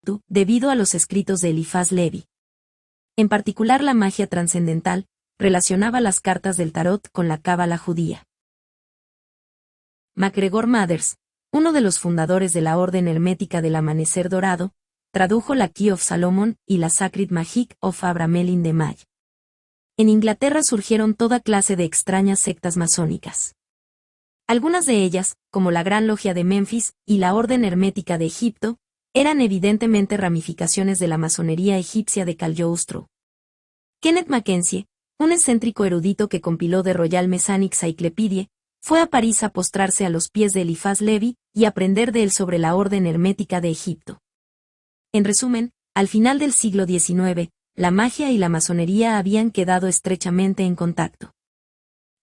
Cthulhu debido a los escritos de Eliphaz Levi. En particular la magia trascendental relacionaba las cartas del tarot con la cábala judía. MacGregor Mathers, uno de los fundadores de la Orden Hermética del Amanecer Dorado, tradujo la Key of Solomon y la Sacred Magic of Abramelin de May. En Inglaterra surgieron toda clase de extrañas sectas masónicas. Algunas de ellas, como la Gran Logia de Memphis y la Orden Hermética de Egipto, eran evidentemente ramificaciones de la masonería egipcia de Cagliostro. Kenneth Mackenzie, un excéntrico erudito que compiló The Royal Masonic Cyclopedia, fue a París a postrarse a los pies de Eliphaz Levi y aprender de él sobre la Orden Hermética de Egipto. En resumen, al final del siglo XIX, la magia y la masonería habían quedado estrechamente en contacto.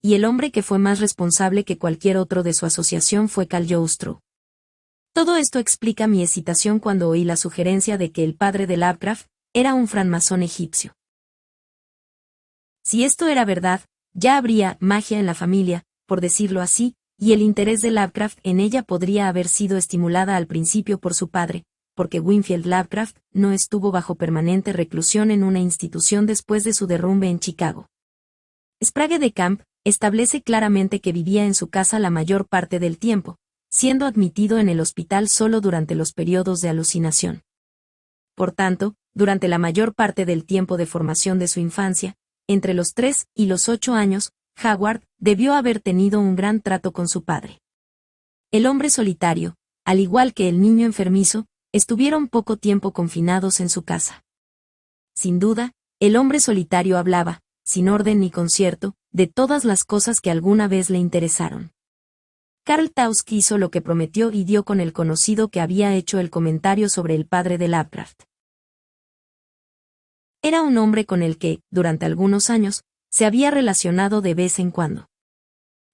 Y el hombre que fue más responsable que cualquier otro de su asociación fue Cagliostro. Todo esto explica mi hesitación cuando oí la sugerencia de que el padre de Lovecraft era un francmasón egipcio. Si esto era verdad, ya habría magia en la familia, por decirlo así, y el interés de Lovecraft en ella podría haber sido estimulada al principio por su padre, porque Winfield Lovecraft no estuvo bajo permanente reclusión en una institución después de su derrumbe en Chicago. Sprague de Camp establece claramente que vivía en su casa la mayor parte del tiempo, siendo admitido en el hospital solo durante los periodos de alucinación. Por tanto, durante la mayor parte del tiempo de formación de su infancia, entre los 3 y los 8 años, Howard debió haber tenido un gran trato con su padre. El hombre solitario, al igual que el niño enfermizo, estuvieron poco tiempo confinados en su casa. Sin duda, el hombre solitario hablaba, sin orden ni concierto, de todas las cosas que alguna vez le interesaron. Karl Tausk hizo lo que prometió y dio con el conocido que había hecho el comentario sobre el padre de Lovecraft. Era un hombre con el que, durante algunos años, se había relacionado de vez en cuando.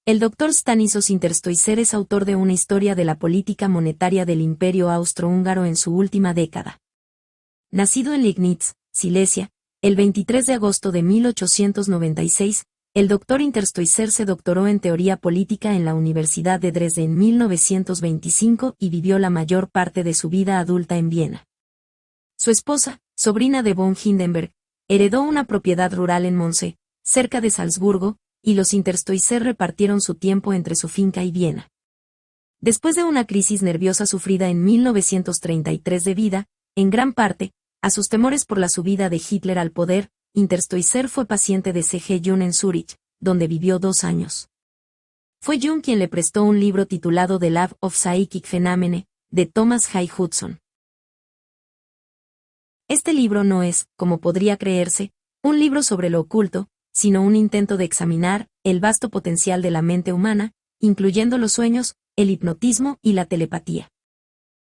El Dr. Stanislaus Interstoicer es autor de una historia de la política monetaria del Imperio Austrohúngaro en su última década. Nacido en Liegnitz, Silesia, el 23 de agosto de 1896, el Dr. Interstoicer se doctoró en teoría política en la Universidad de Dresde en 1925 y vivió la mayor parte de su vida adulta en Viena. Su esposa, sobrina de von Hindenburg, heredó una propiedad rural en Monse, cerca de Salzburgo, y los Interstoicer repartieron su tiempo entre su finca y Viena. Después de una crisis nerviosa sufrida en 1933 debida, en gran parte, a sus temores por la subida de Hitler al poder, Interstoicer fue paciente de C.G. Jung en Zúrich, donde vivió 2 años. Fue Jung quien le prestó un libro titulado The Lab of Psychic Phenomena, de Thomas Hay Hudson. Este libro no es, como podría creerse, un libro sobre lo oculto, sino un intento de examinar el vasto potencial de la mente humana, incluyendo los sueños, el hipnotismo y la telepatía.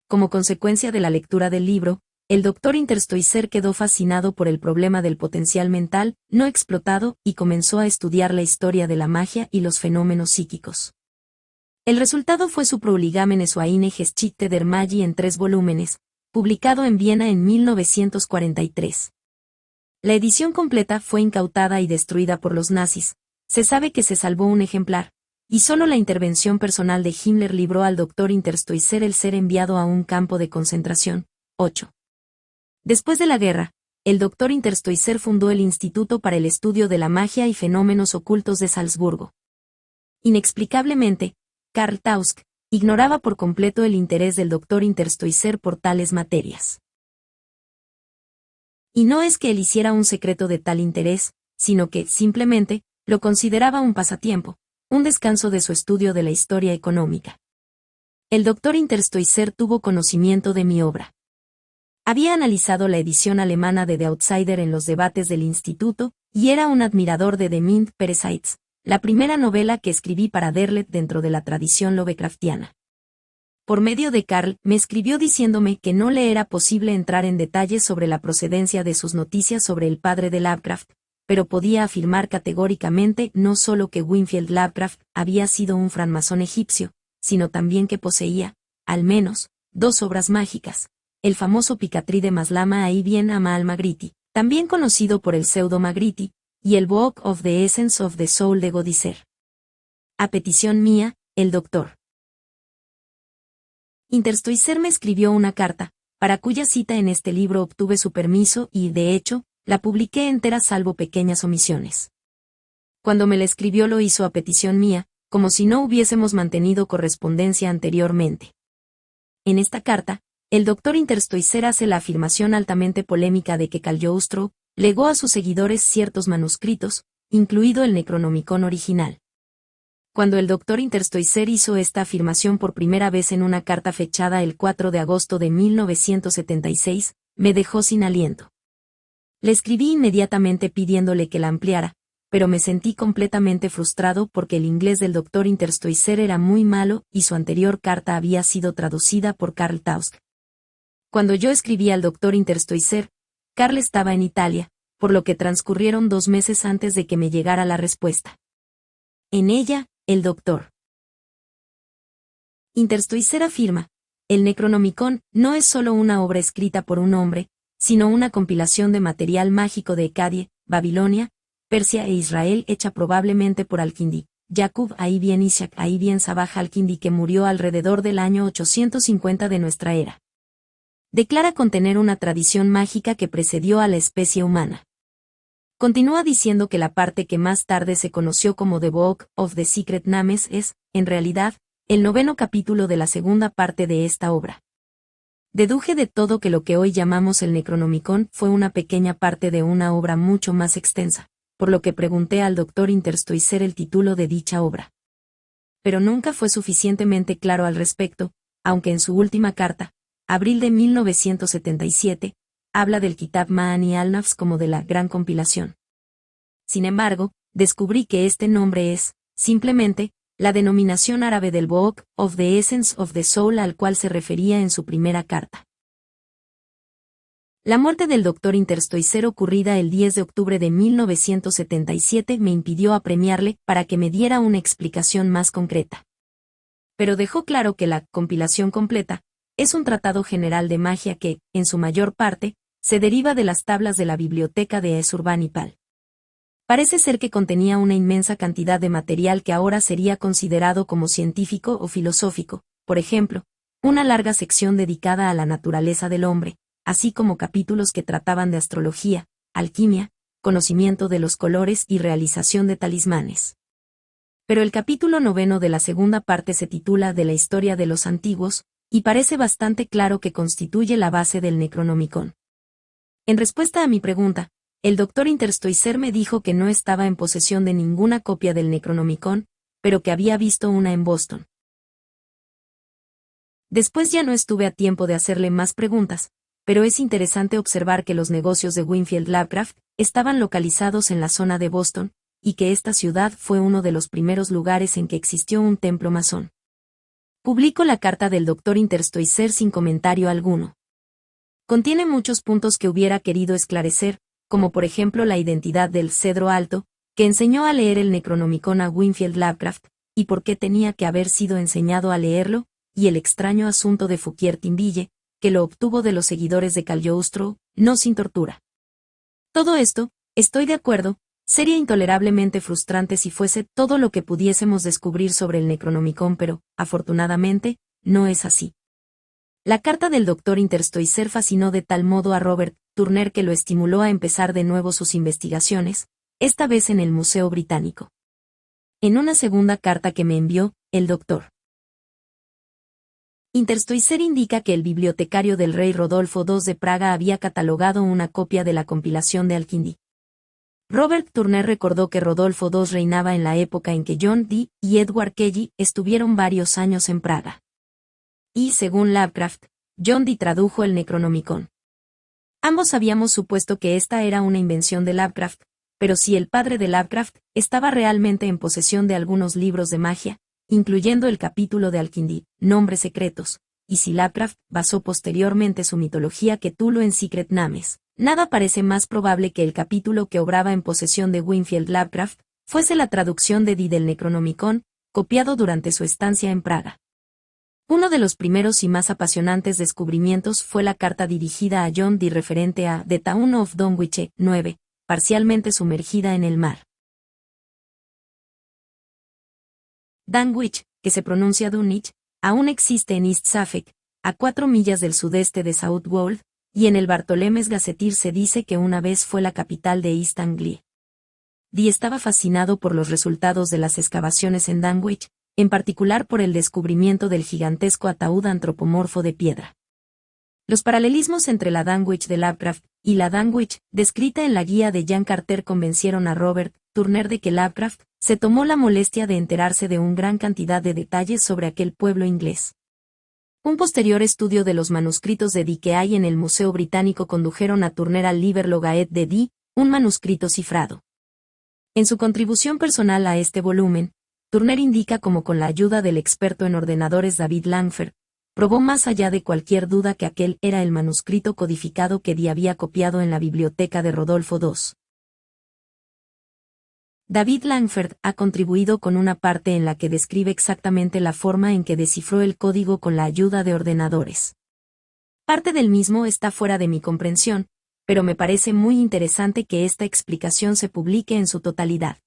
Como consecuencia de la lectura del libro, el Dr. Interstoicer quedó fascinado por el problema del potencial mental no explotado y comenzó a estudiar la historia de la magia y los fenómenos psíquicos. El resultado fue su Prolegomena eine Geschichte der Magie en 3 volúmenes, publicado en Viena en 1943. La edición completa fue incautada y destruida por los nazis. Se sabe que se salvó un ejemplar, y solo la intervención personal de Himmler libró al Dr. Interstoicer el ser enviado a un campo de concentración. 8. Después de la guerra, el Dr. Interstoicer fundó el Instituto para el Estudio de la Magia y Fenómenos Ocultos de Salzburgo. Inexplicablemente, Karl Tausk ignoraba por completo el interés del Dr. Interstoicer por tales materias. Y no es que él hiciera un secreto de tal interés, sino que, simplemente, lo consideraba un pasatiempo, un descanso de su estudio de la historia económica. El Dr. Interstoicer tuvo conocimiento de mi obra. Había analizado la edición alemana de The Outsider en los debates del instituto, y era un admirador de The Mint Parasites, la primera novela que escribí para Derlet dentro de la tradición Lovecraftiana. Por medio de Karl, me escribió diciéndome que no le era posible entrar en detalles sobre la procedencia de sus noticias sobre el padre de Lovecraft, pero podía afirmar categóricamente no solo que Winfield Lovecraft había sido un francmasón egipcio, sino también que poseía, al menos, 2 obras mágicas, el famoso Picatry de Maslama Ibn Ama al-Magritte, también conocido por el pseudo Magritte, y el Book of the Essence of the Soul de Godisser. A petición mía, el Dr. Interstoicer me escribió una carta, para cuya cita en este libro obtuve su permiso y, de hecho, la publiqué entera salvo pequeñas omisiones. Cuando me la escribió lo hizo a petición mía, como si no hubiésemos mantenido correspondencia anteriormente. En esta carta, el doctor Interstoicer hace la afirmación altamente polémica de que Cagliostro legó a sus seguidores ciertos manuscritos, incluido el Necronomicon original. Cuando el doctor Interstoicer hizo esta afirmación por primera vez en una carta fechada el 4 de agosto de 1976, me dejó sin aliento. Le escribí inmediatamente pidiéndole que la ampliara, pero me sentí completamente frustrado porque el inglés del doctor Interstoicer era muy malo y su anterior carta había sido traducida por Karl Tausk. Cuando yo escribí al doctor Interstoicer, Karl estaba en Italia, por lo que transcurrieron 2 meses antes de que me llegara la respuesta. En ella, el doctor Interstoicer afirma: el Necronomicon no es solo una obra escrita por un hombre, sino una compilación de material mágico de Akkadie, Babilonia, Persia e Israel hecha probablemente por Al-Kindi, Yaqub Ibn Ishaq Ibn Sabah al-Kindi, que murió alrededor del año 850 de nuestra era. Declara contener una tradición mágica que precedió a la especie humana. Continúa diciendo que la parte que más tarde se conoció como The Book of the Secret Names es, en realidad, el 9º capítulo de la segunda parte de esta obra. Deduje de todo que lo que hoy llamamos el Necronomicon fue una pequeña parte de una obra mucho más extensa, por lo que pregunté al doctor Interstoicer el título de dicha obra. Pero nunca fue suficientemente claro al respecto, aunque en su última carta, abril de 1977, habla del Kitab Ma'ani al-Nafs como de la gran compilación. Sin embargo, descubrí que este nombre es, simplemente, la denominación árabe del Book of the Essence of the Soul al cual se refería en su primera carta. La muerte del doctor Interstoicer ocurrida el 10 de octubre de 1977 me impidió apremiarle para que me diera una explicación más concreta. Pero dejó claro que la compilación completa es un tratado general de magia que, en su mayor parte, se deriva de las tablas de la biblioteca de Esurbanipal. Parece ser que contenía una inmensa cantidad de material que ahora sería considerado como científico o filosófico, por ejemplo, una larga sección dedicada a la naturaleza del hombre, así como capítulos que trataban de astrología, alquimia, conocimiento de los colores y realización de talismanes. Pero el capítulo 9 de la segunda parte se titula De la historia de los antiguos, y parece bastante claro que constituye la base del Necronomicon. En respuesta a mi pregunta, el doctor Interstoicer me dijo que no estaba en posesión de ninguna copia del Necronomicon, pero que había visto una en Boston. Después ya no estuve a tiempo de hacerle más preguntas, pero es interesante observar que los negocios de Winfield Lovecraft estaban localizados en la zona de Boston, y que esta ciudad fue uno de los primeros lugares en que existió un templo masón. Publico la carta del doctor Interstoicer sin comentario alguno. Contiene muchos puntos que hubiera querido esclarecer, como por ejemplo la identidad del Cedro Alto, que enseñó a leer el Necronomicon a Winfield Lovecraft, y por qué tenía que haber sido enseñado a leerlo, y el extraño asunto de Fouquier Tinville, que lo obtuvo de los seguidores de Cagliostro, no sin tortura. Todo esto, estoy de acuerdo, sería intolerablemente frustrante si fuese todo lo que pudiésemos descubrir sobre el Necronomicon, pero, afortunadamente, no es así. La carta del doctor Interstoicer fascinó de tal modo a Robert Turner que lo estimuló a empezar de nuevo sus investigaciones, esta vez en el Museo Británico. En una segunda carta que me envió, el doctor Interstoicer indica que el bibliotecario del rey Rodolfo II de Praga había catalogado una copia de la compilación de Al-Kindi. Robert Turner recordó que Rodolfo II reinaba en la época en que John Dee y Edward Kelly estuvieron varios años en Praga. Y, según Lovecraft, John Dee tradujo el Necronomicon. Ambos habíamos supuesto que esta era una invención de Lovecraft, pero si el padre de Lovecraft estaba realmente en posesión de algunos libros de magia, incluyendo el capítulo de Al-Kindi, Nombres Secretos, y si Lovecraft basó posteriormente su mitología Cthulhu en Secret Names, nada parece más probable que el capítulo que obraba en posesión de Winfield Lovecraft fuese la traducción de Dee del Necronomicon, copiado durante su estancia en Praga. Uno de los primeros y más apasionantes descubrimientos fue la carta dirigida a John Dee referente a The Town of Dunwich 9, parcialmente sumergida en el mar. Dunwich, que se pronuncia Dunwich, aún existe en East Suffolk, a 4 millas del sudeste de Southwold, y en el Bartholemes Gazetteer se dice que una vez fue la capital de East Anglia. Dee estaba fascinado por los resultados de las excavaciones en Dunwich, en particular por el descubrimiento del gigantesco ataúd antropomorfo de piedra. Los paralelismos entre la Dunwich de Lovecraft y la Dunwich, descrita en la guía de Jan Carter, convencieron a Robert Turner de que Lovecraft se tomó la molestia de enterarse de una gran cantidad de detalles sobre aquel pueblo inglés. Un posterior estudio de los manuscritos de Dee que hay en el Museo Británico condujeron a Turner al Liber Logaeth de Dee, un manuscrito cifrado. En su contribución personal a este volumen, Turner indica cómo con la ayuda del experto en ordenadores David Langford, probó más allá de cualquier duda que aquel era el manuscrito codificado que Dee había copiado en la biblioteca de Rodolfo II. David Langford ha contribuido con una parte en la que describe exactamente la forma en que descifró el código con la ayuda de ordenadores. Parte del mismo está fuera de mi comprensión, pero me parece muy interesante que esta explicación se publique en su totalidad.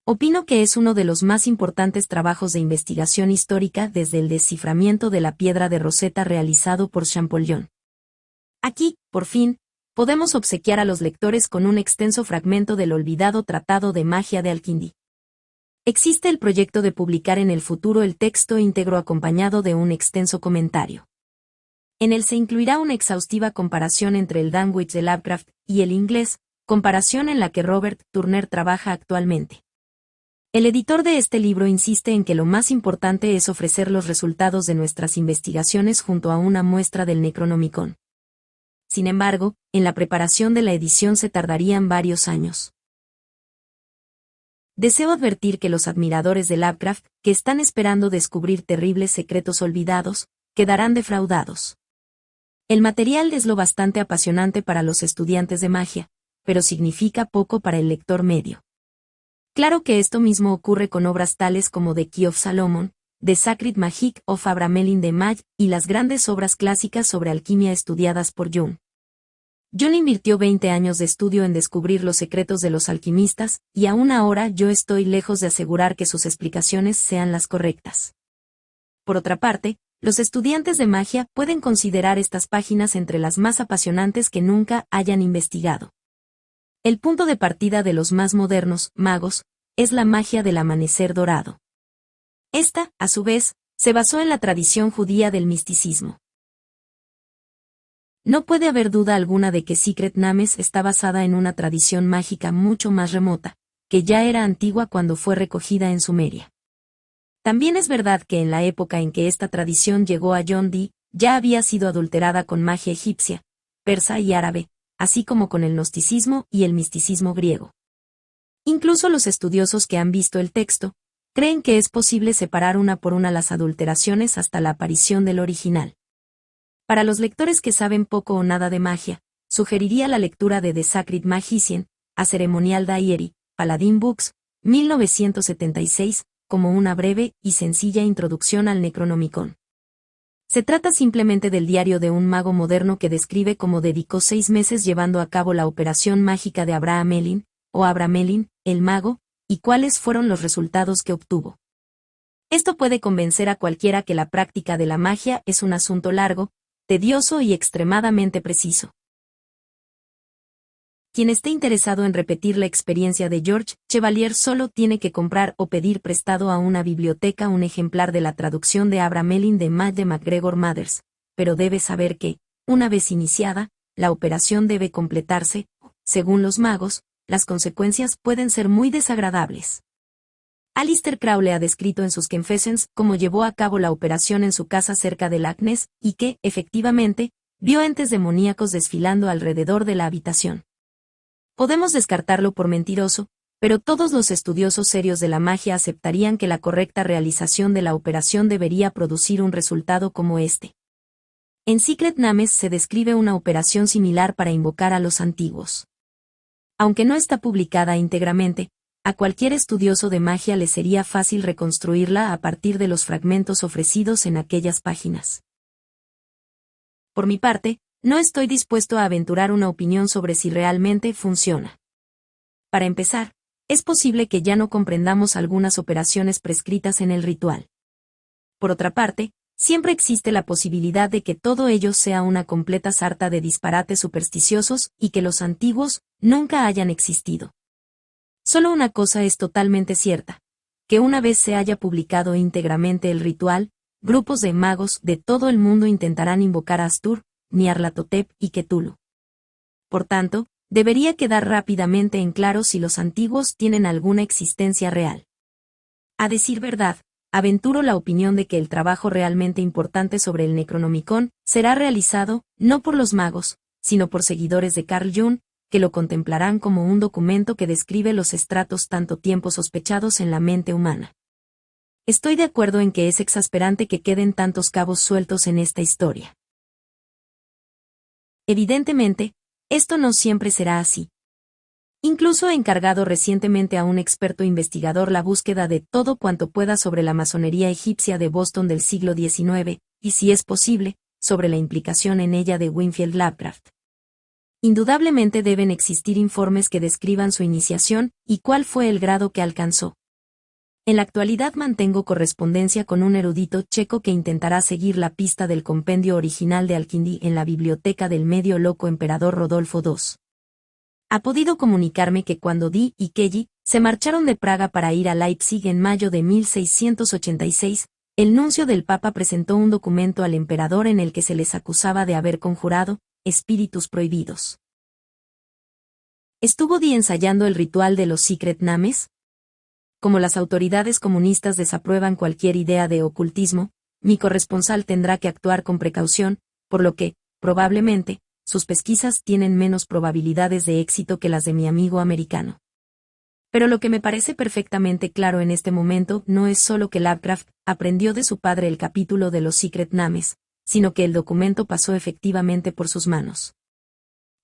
Opino que es uno de los más importantes trabajos de investigación histórica desde el desciframiento de la piedra de Rosetta realizado por Champollion. Aquí, por fin, podemos obsequiar a los lectores con un extenso fragmento del olvidado Tratado de Magia de Al-Kindi. Existe el proyecto de publicar en el futuro el texto íntegro acompañado de un extenso comentario. En él se incluirá una exhaustiva comparación entre el Dunwich de Lovecraft y el inglés, comparación en la que Robert Turner trabaja actualmente. El editor de este libro insiste en que lo más importante es ofrecer los resultados de nuestras investigaciones junto a una muestra del Necronomicon. Sin embargo, en la preparación de la edición se tardarían varios años. Deseo advertir que los admiradores de Lovecraft, que están esperando descubrir terribles secretos olvidados, quedarán defraudados. El material es lo bastante apasionante para los estudiantes de magia, pero significa poco para el lector medio. Claro que esto mismo ocurre con obras tales como The Key of Solomon, The Sacred Magic of Abramelin de Mag y las grandes obras clásicas sobre alquimia estudiadas por Jung. Jung invirtió 20 años de estudio en descubrir los secretos de los alquimistas, y aún ahora yo estoy lejos de asegurar que sus explicaciones sean las correctas. Por otra parte, los estudiantes de magia pueden considerar estas páginas entre las más apasionantes que nunca hayan investigado. El punto de partida de los más modernos magos es la magia del amanecer dorado. Esta, a su vez, se basó en la tradición judía del misticismo. No puede haber duda alguna de que Secret Names está basada en una tradición mágica mucho más remota, que ya era antigua cuando fue recogida en Sumeria. También es verdad que en la época en que esta tradición llegó a John Dee, ya había sido adulterada con magia egipcia, persa y árabe, así como con el gnosticismo y el misticismo griego. Incluso los estudiosos que han visto el texto, creen que es posible separar una por una las adulteraciones hasta la aparición del original. Para los lectores que saben poco o nada de magia, sugeriría la lectura de The Sacred Magician, A Ceremonial Diary, Paladin Books, 1976, como una breve y sencilla introducción al Necronomicon. Se trata simplemente del diario de un mago moderno que describe cómo dedicó 6 meses llevando a cabo la operación mágica de Abramelin, o Abramelin, el mago, y cuáles fueron los resultados que obtuvo. Esto puede convencer a cualquiera que la práctica de la magia es un asunto largo, tedioso y extremadamente preciso. Quien esté interesado en repetir la experiencia de George Chevalier solo tiene que comprar o pedir prestado a una biblioteca un ejemplar de la traducción de Abramelin de Matt de MacGregor Mathers, pero debe saber que, una vez iniciada, la operación debe completarse. Según los magos, las consecuencias pueden ser muy desagradables. Aleister Crowley ha descrito en sus Confessions cómo llevó a cabo la operación en su casa cerca de Lacknes, y que, efectivamente, vio entes demoníacos desfilando alrededor de la habitación. Podemos descartarlo por mentiroso, pero todos los estudiosos serios de la magia aceptarían que la correcta realización de la operación debería producir un resultado como este. En Secret Names se describe una operación similar para invocar a los antiguos. Aunque no está publicada íntegramente, a cualquier estudioso de magia le sería fácil reconstruirla a partir de los fragmentos ofrecidos en aquellas páginas. Por mi parte, no estoy dispuesto a aventurar una opinión sobre si realmente funciona. Para empezar, es posible que ya no comprendamos algunas operaciones prescritas en el ritual. Por otra parte, siempre existe la posibilidad de que todo ello sea una completa sarta de disparates supersticiosos y que los antiguos nunca hayan existido. Solo una cosa es totalmente cierta, que una vez se haya publicado íntegramente el ritual, grupos de magos de todo el mundo intentarán invocar a Astur, Nyarlathotep y Cthulhu. Por tanto, debería quedar rápidamente en claro si los antiguos tienen alguna existencia real. A decir verdad, aventuro la opinión de que el trabajo realmente importante sobre el Necronomicon será realizado, no por los magos, sino por seguidores de Carl Jung, que lo contemplarán como un documento que describe los estratos tanto tiempo sospechados en la mente humana. Estoy de acuerdo en que es exasperante que queden tantos cabos sueltos en esta historia. Evidentemente, esto no siempre será así. Incluso he encargado recientemente a un experto investigador la búsqueda de todo cuanto pueda sobre la masonería egipcia de Boston del siglo XIX, y si es posible, sobre la implicación en ella de Winfield Lovecraft. Indudablemente deben existir informes que describan su iniciación y cuál fue el grado que alcanzó. En la actualidad mantengo correspondencia con un erudito checo que intentará seguir la pista del compendio original de Al-Kindi en la biblioteca del medio loco emperador Rodolfo II. Ha podido comunicarme que cuando Dee y Kelly se marcharon de Praga para ir a Leipzig en mayo de 1686, el nuncio del Papa presentó un documento al emperador en el que se les acusaba de haber conjurado espíritus prohibidos. ¿Estuvo Dee ensayando el ritual de los Secret Names? Como las autoridades comunistas desaprueban cualquier idea de ocultismo, mi corresponsal tendrá que actuar con precaución, por lo que, probablemente, sus pesquisas tienen menos probabilidades de éxito que las de mi amigo americano. Pero lo que me parece perfectamente claro en este momento no es solo que Lovecraft aprendió de su padre el capítulo de los Secret Names, sino que el documento pasó efectivamente por sus manos.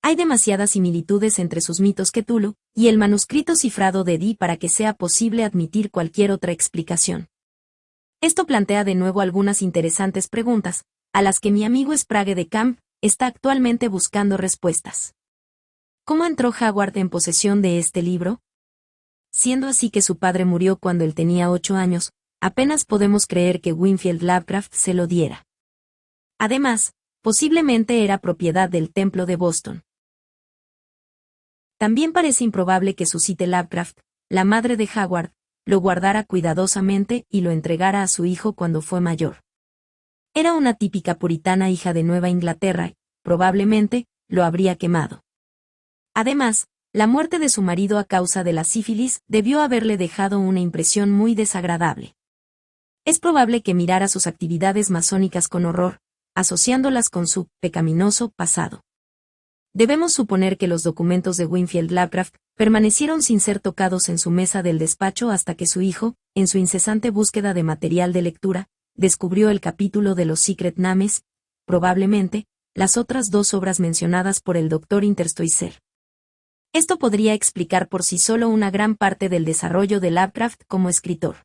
Hay demasiadas similitudes entre sus mitos Cthulhu y el manuscrito cifrado de Dee para que sea posible admitir cualquier otra explicación. Esto plantea de nuevo algunas interesantes preguntas, a las que mi amigo Sprague de Camp está actualmente buscando respuestas. ¿Cómo entró Howard en posesión de este libro? Siendo así que su padre murió cuando él tenía 8 años, apenas podemos creer que Winfield Lovecraft se lo diera. Además, posiblemente era propiedad del Templo de Boston. También parece improbable que Susite Lovecraft, la madre de Howard, lo guardara cuidadosamente y lo entregara a su hijo cuando fue mayor. Era una típica puritana hija de Nueva Inglaterra y, probablemente, lo habría quemado. Además, la muerte de su marido a causa de la sífilis debió haberle dejado una impresión muy desagradable. Es probable que mirara sus actividades masónicas con horror, asociándolas con su pecaminoso pasado. Debemos suponer que los documentos de Winfield Lovecraft permanecieron sin ser tocados en su mesa del despacho hasta que su hijo, en su incesante búsqueda de material de lectura, descubrió el capítulo de los Secret Names, probablemente, las otras 2 obras mencionadas por el Dr. Interstoicer. Esto podría explicar por sí solo una gran parte del desarrollo de Lovecraft como escritor.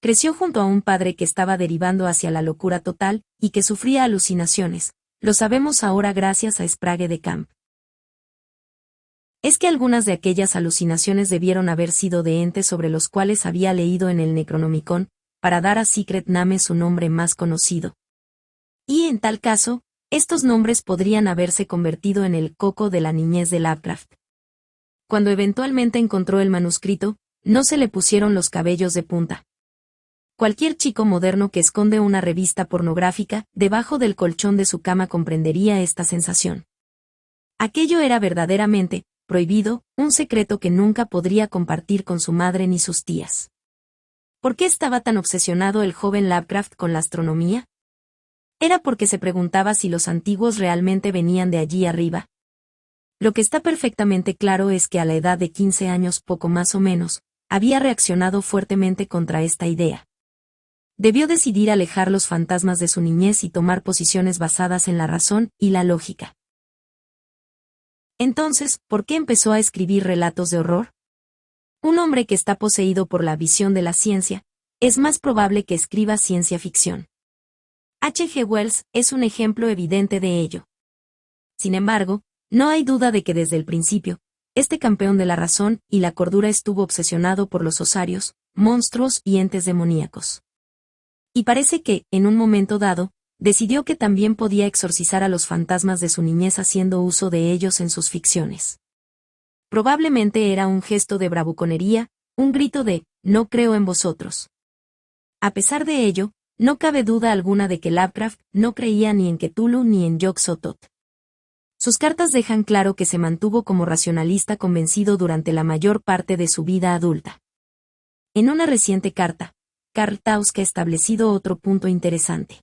Creció junto a un padre que estaba derivando hacia la locura total y que sufría alucinaciones. Lo sabemos ahora gracias a Sprague de Camp. Es que algunas de aquellas alucinaciones debieron haber sido de entes sobre los cuales había leído en el Necronomicon, para dar a Secret Names su nombre más conocido. Y en tal caso, estos nombres podrían haberse convertido en el coco de la niñez de Lovecraft. Cuando eventualmente encontró el manuscrito, no se le pusieron los cabellos de punta. Cualquier chico moderno que esconde una revista pornográfica debajo del colchón de su cama comprendería esta sensación. Aquello era verdaderamente prohibido, un secreto que nunca podría compartir con su madre ni sus tías. ¿Por qué estaba tan obsesionado el joven Lovecraft con la astronomía? Era porque se preguntaba si los antiguos realmente venían de allí arriba. Lo que está perfectamente claro es que a la edad de 15 años poco más o menos, había reaccionado fuertemente contra esta idea. Debió decidir alejar los fantasmas de su niñez y tomar posiciones basadas en la razón y la lógica. Entonces, ¿por qué empezó a escribir relatos de horror? Un hombre que está poseído por la visión de la ciencia, es más probable que escriba ciencia ficción. H. G. Wells es un ejemplo evidente de ello. Sin embargo, no hay duda de que desde el principio, este campeón de la razón y la cordura estuvo obsesionado por los osarios, monstruos y entes demoníacos. Y parece que, en un momento dado, decidió que también podía exorcizar a los fantasmas de su niñez haciendo uso de ellos en sus ficciones. Probablemente era un gesto de bravuconería, un grito de «no creo en vosotros». A pesar de ello, no cabe duda alguna de que Lovecraft no creía ni en Cthulhu ni en Yog-Sothoth. Sus cartas dejan claro que se mantuvo como racionalista convencido durante la mayor parte de su vida adulta. En una reciente carta, Karl Tausk ha establecido otro punto interesante.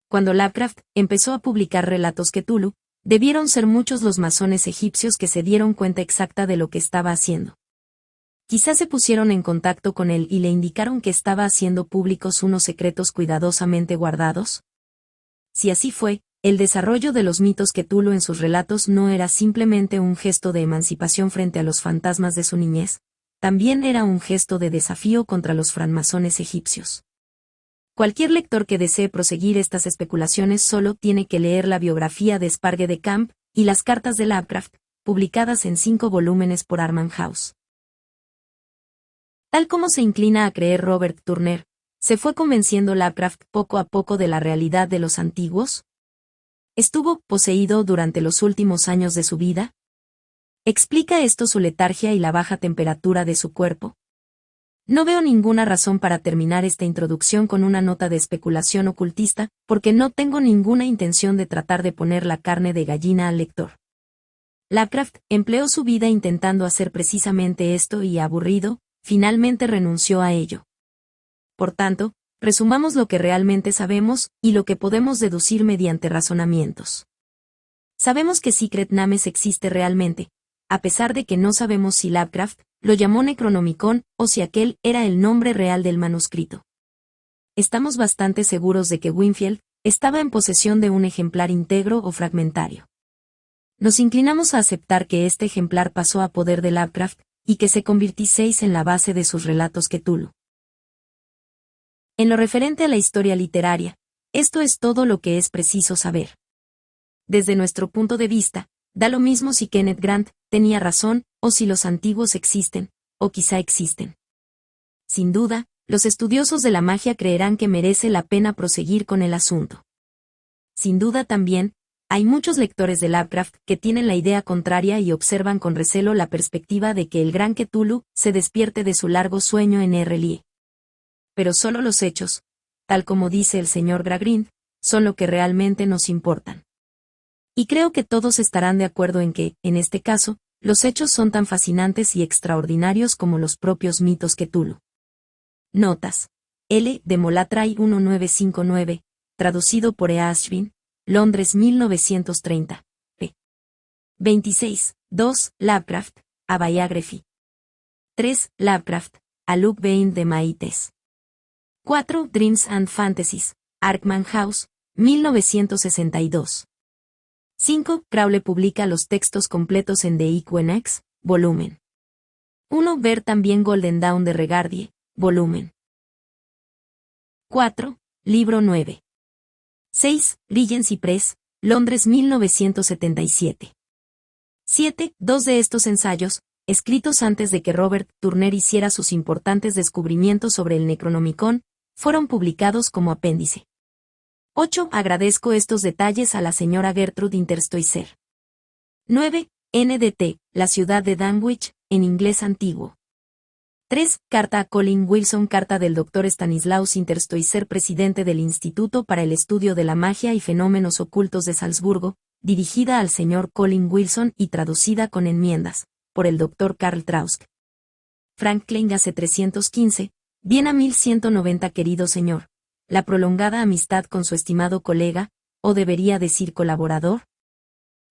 Cuando Lovecraft empezó a publicar relatos Cthulhu, debieron ser muchos los masones egipcios que se dieron cuenta exacta de lo que estaba haciendo. Quizás se pusieron en contacto con él y le indicaron que estaba haciendo públicos unos secretos cuidadosamente guardados. Si así fue, el desarrollo de los mitos Cthulhu en sus relatos no era simplemente un gesto de emancipación frente a los fantasmas de su niñez, también era un gesto de desafío contra los francmasones egipcios. Cualquier lector que desee proseguir estas especulaciones solo tiene que leer la biografía de Sparge de Camp y las cartas de Lovecraft, publicadas en 5 volúmenes por Random House. Tal como se inclina a creer Robert Turner, ¿se fue convenciendo Lovecraft poco a poco de la realidad de los antiguos? ¿Estuvo poseído durante los últimos años de su vida? ¿Explica esto su letargia y la baja temperatura de su cuerpo? No veo ninguna razón para terminar esta introducción con una nota de especulación ocultista, porque no tengo ninguna intención de tratar de poner la carne de gallina al lector. Lovecraft empleó su vida intentando hacer precisamente esto y, aburrido, finalmente renunció a ello. Por tanto, resumamos lo que realmente sabemos y lo que podemos deducir mediante razonamientos. Sabemos que Secret Names existe realmente, a pesar de que no sabemos si Lovecraft lo llamó Necronomicon o si aquel era el nombre real del manuscrito. Estamos bastante seguros de que Winfield estaba en posesión de un ejemplar íntegro o fragmentario. Nos inclinamos a aceptar que este ejemplar pasó a poder de Lovecraft y que se convirtió en la base de sus relatos Cthulhu. En lo referente a la historia literaria, esto es todo lo que es preciso saber. Desde nuestro punto de vista, da lo mismo si Kenneth Grant tenía razón, o si los antiguos existen, o quizá existen. Sin duda, los estudiosos de la magia creerán que merece la pena proseguir con el asunto. Sin duda también, hay muchos lectores de Lovecraft que tienen la idea contraria y observan con recelo la perspectiva de que el gran Cthulhu se despierte de su largo sueño en RLE. Pero solo los hechos, tal como dice el señor Gradgrind, son lo que realmente nos importan. Y creo que todos estarán de acuerdo en que, en este caso, los hechos son tan fascinantes y extraordinarios como los propios mitos Cthulhu. Notas. L. de Molatray 1959, traducido por E. Ashvin, Londres 1930. p. 26. 2. Lovecraft, a Biography. 3. Lovecraft, a Luke Bain de Maites. 4. Dreams and Fantasies, Arkman House, 1962. 5. Crowley publica los textos completos en The Equinox, volumen 1. Ver también Golden Dawn de Regardie, volumen 4. Libro 9. 6. Regency Press, Londres 1977. 7. Dos de estos ensayos, escritos antes de que Robert Turner hiciera sus importantes descubrimientos sobre el Necronomicon, fueron publicados como apéndice. 8. Agradezco estos detalles a la señora Gertrude Interstoicer. 9. NDT, la ciudad de Danwich, en inglés antiguo. 3. Carta a Colin Wilson. Carta del Dr. Stanislaus Interstoicer, presidente del Instituto para el Estudio de la Magia y Fenómenos Ocultos de Salzburgo, dirigida al señor Colin Wilson y traducida con enmiendas, por el Dr. Karl Trausk. Frank Klein AC 315, Viena 1190. Querido señor, la prolongada amistad con su estimado colega, o debería decir colaborador,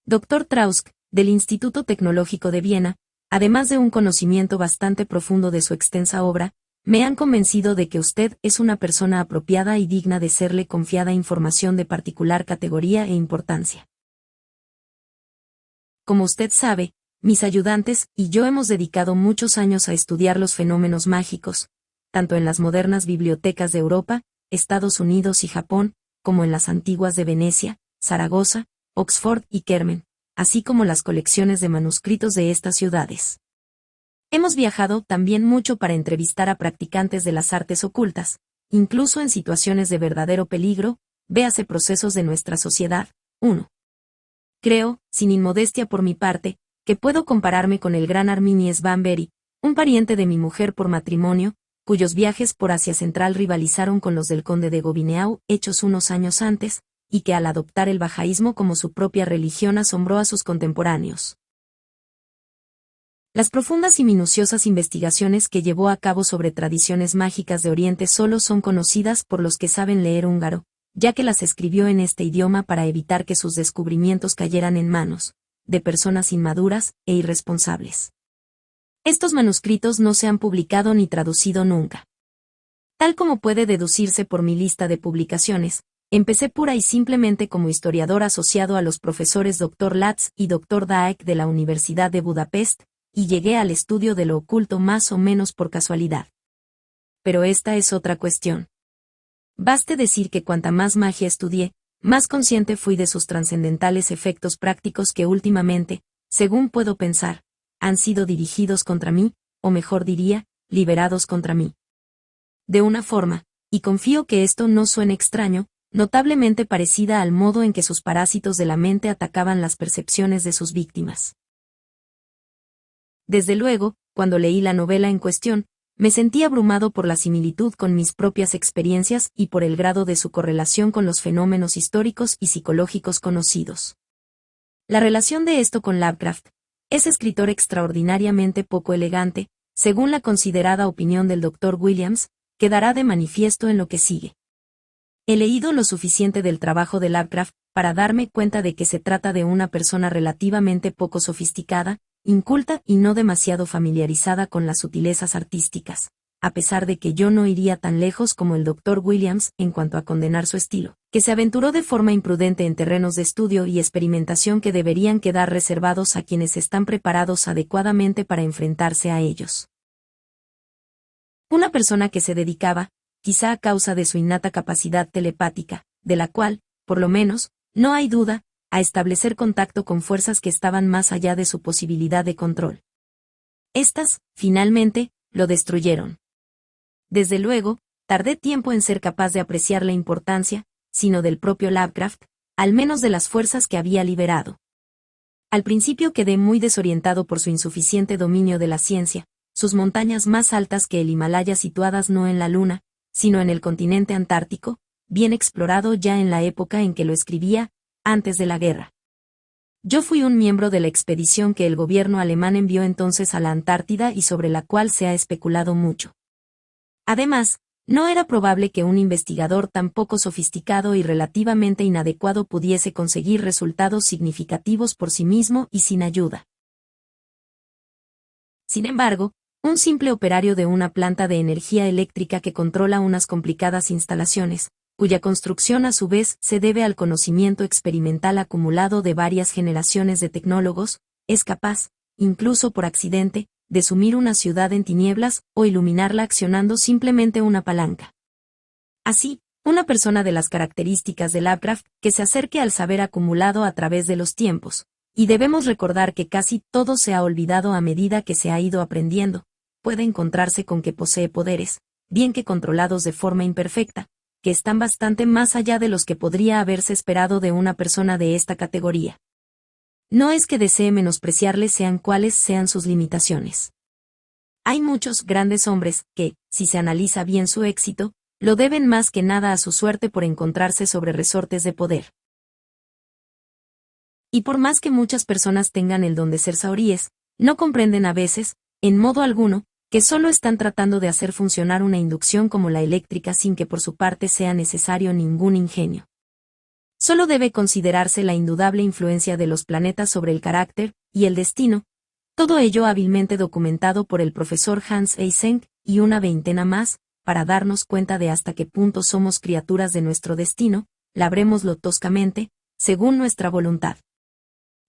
Dr. Trausk, del Instituto Tecnológico de Viena, además de un conocimiento bastante profundo de su extensa obra, me han convencido de que usted es una persona apropiada y digna de serle confiada información de particular categoría e importancia. Como usted sabe, mis ayudantes y yo hemos dedicado muchos años a estudiar los fenómenos mágicos, tanto en las modernas bibliotecas de Europa, Estados Unidos y Japón, como en las antiguas de Venecia, Zaragoza, Oxford y Kermen, así como las colecciones de manuscritos de estas ciudades. Hemos viajado también mucho para entrevistar a practicantes de las artes ocultas, incluso en situaciones de verdadero peligro, véase procesos de nuestra sociedad. 1. Creo, sin inmodestia por mi parte, que puedo compararme con el gran Arminius Banbury, un pariente de mi mujer por matrimonio, cuyos viajes por Asia Central rivalizaron con los del conde de Gobineau, hechos unos años antes, y que al adoptar el bajaísmo como su propia religión asombró a sus contemporáneos. Las profundas y minuciosas investigaciones que llevó a cabo sobre tradiciones mágicas de Oriente solo son conocidas por los que saben leer húngaro, ya que las escribió en este idioma para evitar que sus descubrimientos cayeran en manos de personas inmaduras e irresponsables. Estos manuscritos no se han publicado ni traducido nunca. Tal como puede deducirse por mi lista de publicaciones, empecé pura y simplemente como historiador asociado a los profesores Dr. Latz y Dr. Daek de la Universidad de Budapest, y llegué al estudio de lo oculto más o menos por casualidad. Pero esta es otra cuestión. Baste decir que cuanta más magia estudié, más consciente fui de sus trascendentales efectos prácticos que últimamente, según puedo pensar, han sido dirigidos contra mí, o mejor diría, liberados contra mí. De una forma, y confío que esto no suene extraño, notablemente parecida al modo en que sus parásitos de la mente atacaban las percepciones de sus víctimas. Desde luego, cuando leí la novela en cuestión, me sentí abrumado por la similitud con mis propias experiencias y por el grado de su correlación con los fenómenos históricos y psicológicos conocidos. La relación de esto con Lovecraft, ese escritor extraordinariamente poco elegante, según la considerada opinión del Dr. Williams, quedará de manifiesto en lo que sigue. He leído lo suficiente del trabajo de Lovecraft para darme cuenta de que se trata de una persona relativamente poco sofisticada, inculta y no demasiado familiarizada con las sutilezas artísticas, a pesar de que yo no iría tan lejos como el Dr. Williams en cuanto a condenar su estilo, que se aventuró de forma imprudente en terrenos de estudio y experimentación que deberían quedar reservados a quienes están preparados adecuadamente para enfrentarse a ellos. Una persona que se dedicaba, quizá a causa de su innata capacidad telepática, de la cual, por lo menos, no hay duda, a establecer contacto con fuerzas que estaban más allá de su posibilidad de control. Estas, finalmente, lo destruyeron. Desde luego, tardé tiempo en ser capaz de apreciar la importancia, sino del propio Lovecraft, al menos de las fuerzas que había liberado. Al principio quedé muy desorientado por su insuficiente dominio de la ciencia, sus montañas más altas que el Himalaya situadas no en la Luna, sino en el continente antártico, bien explorado ya en la época en que lo escribía, antes de la guerra. Yo fui un miembro de la expedición que el gobierno alemán envió entonces a la Antártida y sobre la cual se ha especulado mucho. Además, no era probable que un investigador tan poco sofisticado y relativamente inadecuado pudiese conseguir resultados significativos por sí mismo y sin ayuda. Sin embargo, un simple operario de una planta de energía eléctrica que controla unas complicadas instalaciones, cuya construcción a su vez se debe al conocimiento experimental acumulado de varias generaciones de tecnólogos, es capaz, incluso por accidente, de sumir una ciudad en tinieblas o iluminarla accionando simplemente una palanca. Así, una persona de las características de Lovecraft que se acerque al saber acumulado a través de los tiempos, y debemos recordar que casi todo se ha olvidado a medida que se ha ido aprendiendo, puede encontrarse con que posee poderes, bien que controlados de forma imperfecta, que están bastante más allá de los que podría haberse esperado de una persona de esta categoría. No es que desee menospreciarles sean cuales sean sus limitaciones. Hay muchos grandes hombres que, si se analiza bien su éxito, lo deben más que nada a su suerte por encontrarse sobre resortes de poder. Y por más que muchas personas tengan el don de ser saoríes, no comprenden a veces, en modo alguno, que solo están tratando de hacer funcionar una inducción como la eléctrica sin que por su parte sea necesario ningún ingenio. Solo debe considerarse la indudable influencia de los planetas sobre el carácter y el destino, todo ello hábilmente documentado por el profesor Hans Eysenck y una veintena más, para darnos cuenta de hasta qué punto somos criaturas de nuestro destino, labrémoslo toscamente, según nuestra voluntad.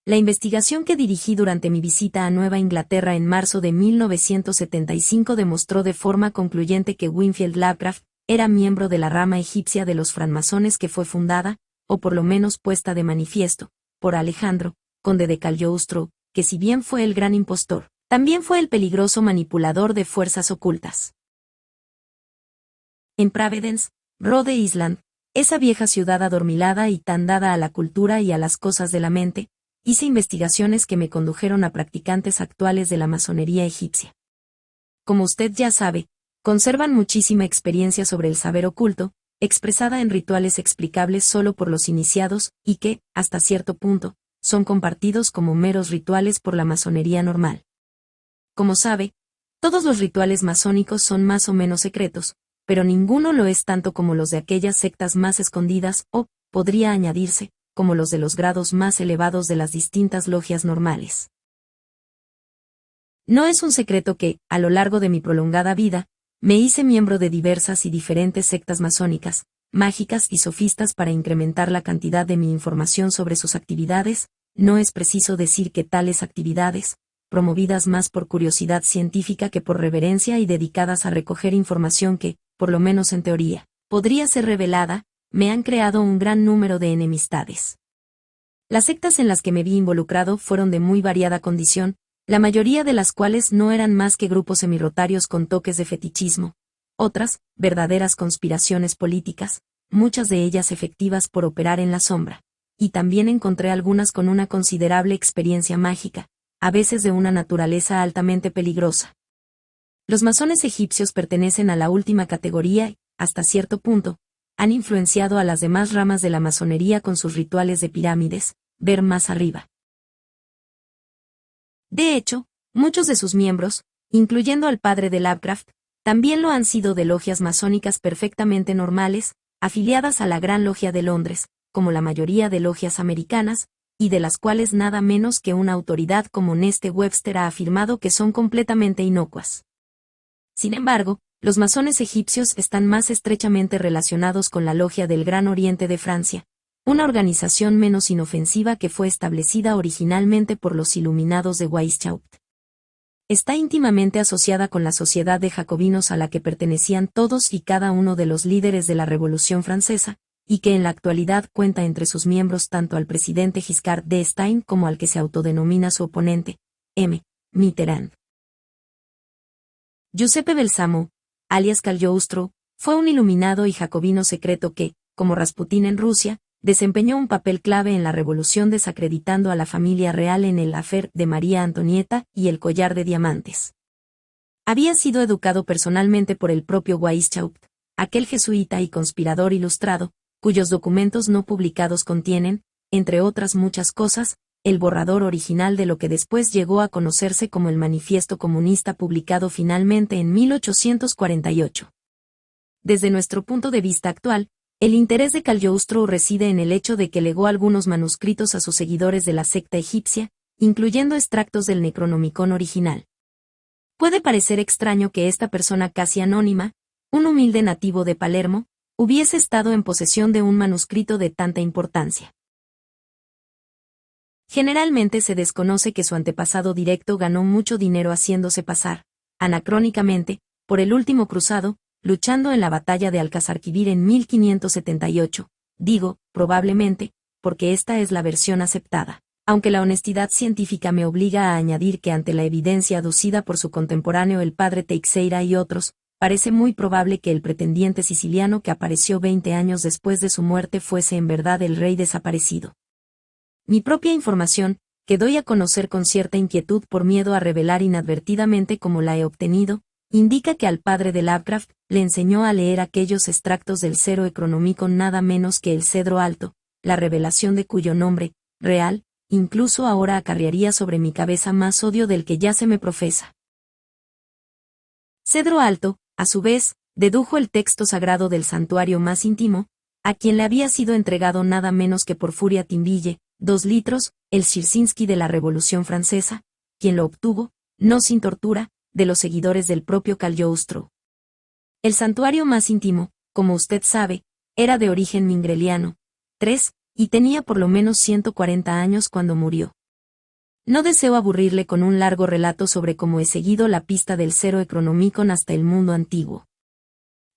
La investigación que dirigí durante mi visita a Nueva Inglaterra en marzo de 1975 demostró de forma concluyente que Winfield Lovecraft era miembro de la rama egipcia de los francmasones que fue fundada, o por lo menos puesta de manifiesto, por Alejandro, conde de Cagliostro, que si bien fue el gran impostor, también fue el peligroso manipulador de fuerzas ocultas. en Providence, Rhode Island, esa vieja ciudad adormilada y tan dada a la cultura y a las cosas de la mente, hice investigaciones que me condujeron a practicantes actuales de la masonería egipcia. Como usted ya sabe, conservan muchísima experiencia sobre el saber oculto, expresada en rituales explicables solo por los iniciados, y que, hasta cierto punto, son compartidos como meros rituales por la masonería normal. Como sabe, todos los rituales masónicos son más o menos secretos, pero ninguno lo es tanto como los de aquellas sectas más escondidas o, podría añadirse, como los de los grados más elevados de las distintas logias normales. No es un secreto que, a lo largo de mi prolongada vida, me hice miembro de diversas y diferentes sectas masónicas, mágicas y sofistas para incrementar la cantidad de mi información sobre sus actividades. No es preciso decir que tales actividades, promovidas más por curiosidad científica que por reverencia y dedicadas a recoger información que, por lo menos en teoría, podría ser revelada, me han creado un gran número de enemistades. Las sectas en las que me vi involucrado fueron de muy variada condición, la mayoría de las cuales no eran más que grupos semirrotarios con toques de fetichismo, otras, verdaderas conspiraciones políticas, muchas de ellas efectivas por operar en la sombra, y también encontré algunas con una considerable experiencia mágica, a veces de una naturaleza altamente peligrosa. Los masones egipcios pertenecen a la última categoría y, hasta cierto punto, han influenciado a las demás ramas de la masonería con sus rituales de pirámides, ver más arriba. De hecho, muchos de sus miembros, incluyendo al padre de Lovecraft, también lo han sido de logias masónicas perfectamente normales, afiliadas a la Gran Logia de Londres, como la mayoría de logias americanas, y de las cuales nada menos que una autoridad como Neste Webster ha afirmado que son completamente inocuas. Sin embargo, los masones egipcios están más estrechamente relacionados con la Logia del Gran Oriente de Francia, una organización menos inofensiva que fue establecida originalmente por los iluminados de Weishaupt. Está íntimamente asociada con la Sociedad de Jacobinos a la que pertenecían todos y cada uno de los líderes de la Revolución Francesa, y que en la actualidad cuenta entre sus miembros tanto al presidente Giscard d'Estaing como al que se autodenomina su oponente, M. Mitterrand. Giuseppe Belzamo, alias Cagliostro, fue un iluminado y jacobino secreto que, como Rasputín en Rusia, desempeñó un papel clave en la revolución desacreditando a la familia real en el affaire de María Antonieta y el collar de diamantes. Había sido educado personalmente por el propio Weishaupt, aquel jesuita y conspirador ilustrado, cuyos documentos no publicados contienen, entre otras muchas cosas, el borrador original de lo que después llegó a conocerse como el Manifiesto Comunista publicado finalmente en 1848. Desde nuestro punto de vista actual, el interés de Cagliostro reside en el hecho de que legó algunos manuscritos a sus seguidores de la secta egipcia, incluyendo extractos del Necronomicon original. Puede parecer extraño que esta persona casi anónima, un humilde nativo de Palermo, hubiese estado en posesión de un manuscrito de tanta importancia. Generalmente se desconoce que su antepasado directo ganó mucho dinero haciéndose pasar, anacrónicamente, por el último cruzado, luchando en la batalla de Alcazarquivir en 1578, digo, probablemente, porque esta es la versión aceptada, aunque la honestidad científica me obliga a añadir que ante la evidencia aducida por su contemporáneo el padre Teixeira y otros, parece muy probable que el pretendiente siciliano que apareció 20 años después de su muerte fuese en verdad el rey desaparecido. Mi propia información, que doy a conocer con cierta inquietud por miedo a revelar inadvertidamente cómo la he obtenido, indica que al padre de Lovecraft le enseñó a leer aquellos extractos del Cero Ecronomicon nada menos que el Cedro Alto, la revelación de cuyo nombre, real, incluso ahora acarrearía sobre mi cabeza más odio del que ya se me profesa. Cedro Alto, a su vez, dedujo el texto sagrado del santuario más íntimo, a quien le había sido entregado nada menos que por Furia Timbille, 2 litros, el Shirsinsky de la Revolución Francesa, quien lo obtuvo, no sin tortura, de los seguidores del propio Cagliostro. El santuario más íntimo, como usted sabe, era de origen mingreliano, 3, y tenía por lo menos 140 años cuando murió. No deseo aburrirle con un largo relato sobre cómo he seguido la pista del Cero Ecronomicon hasta el mundo antiguo.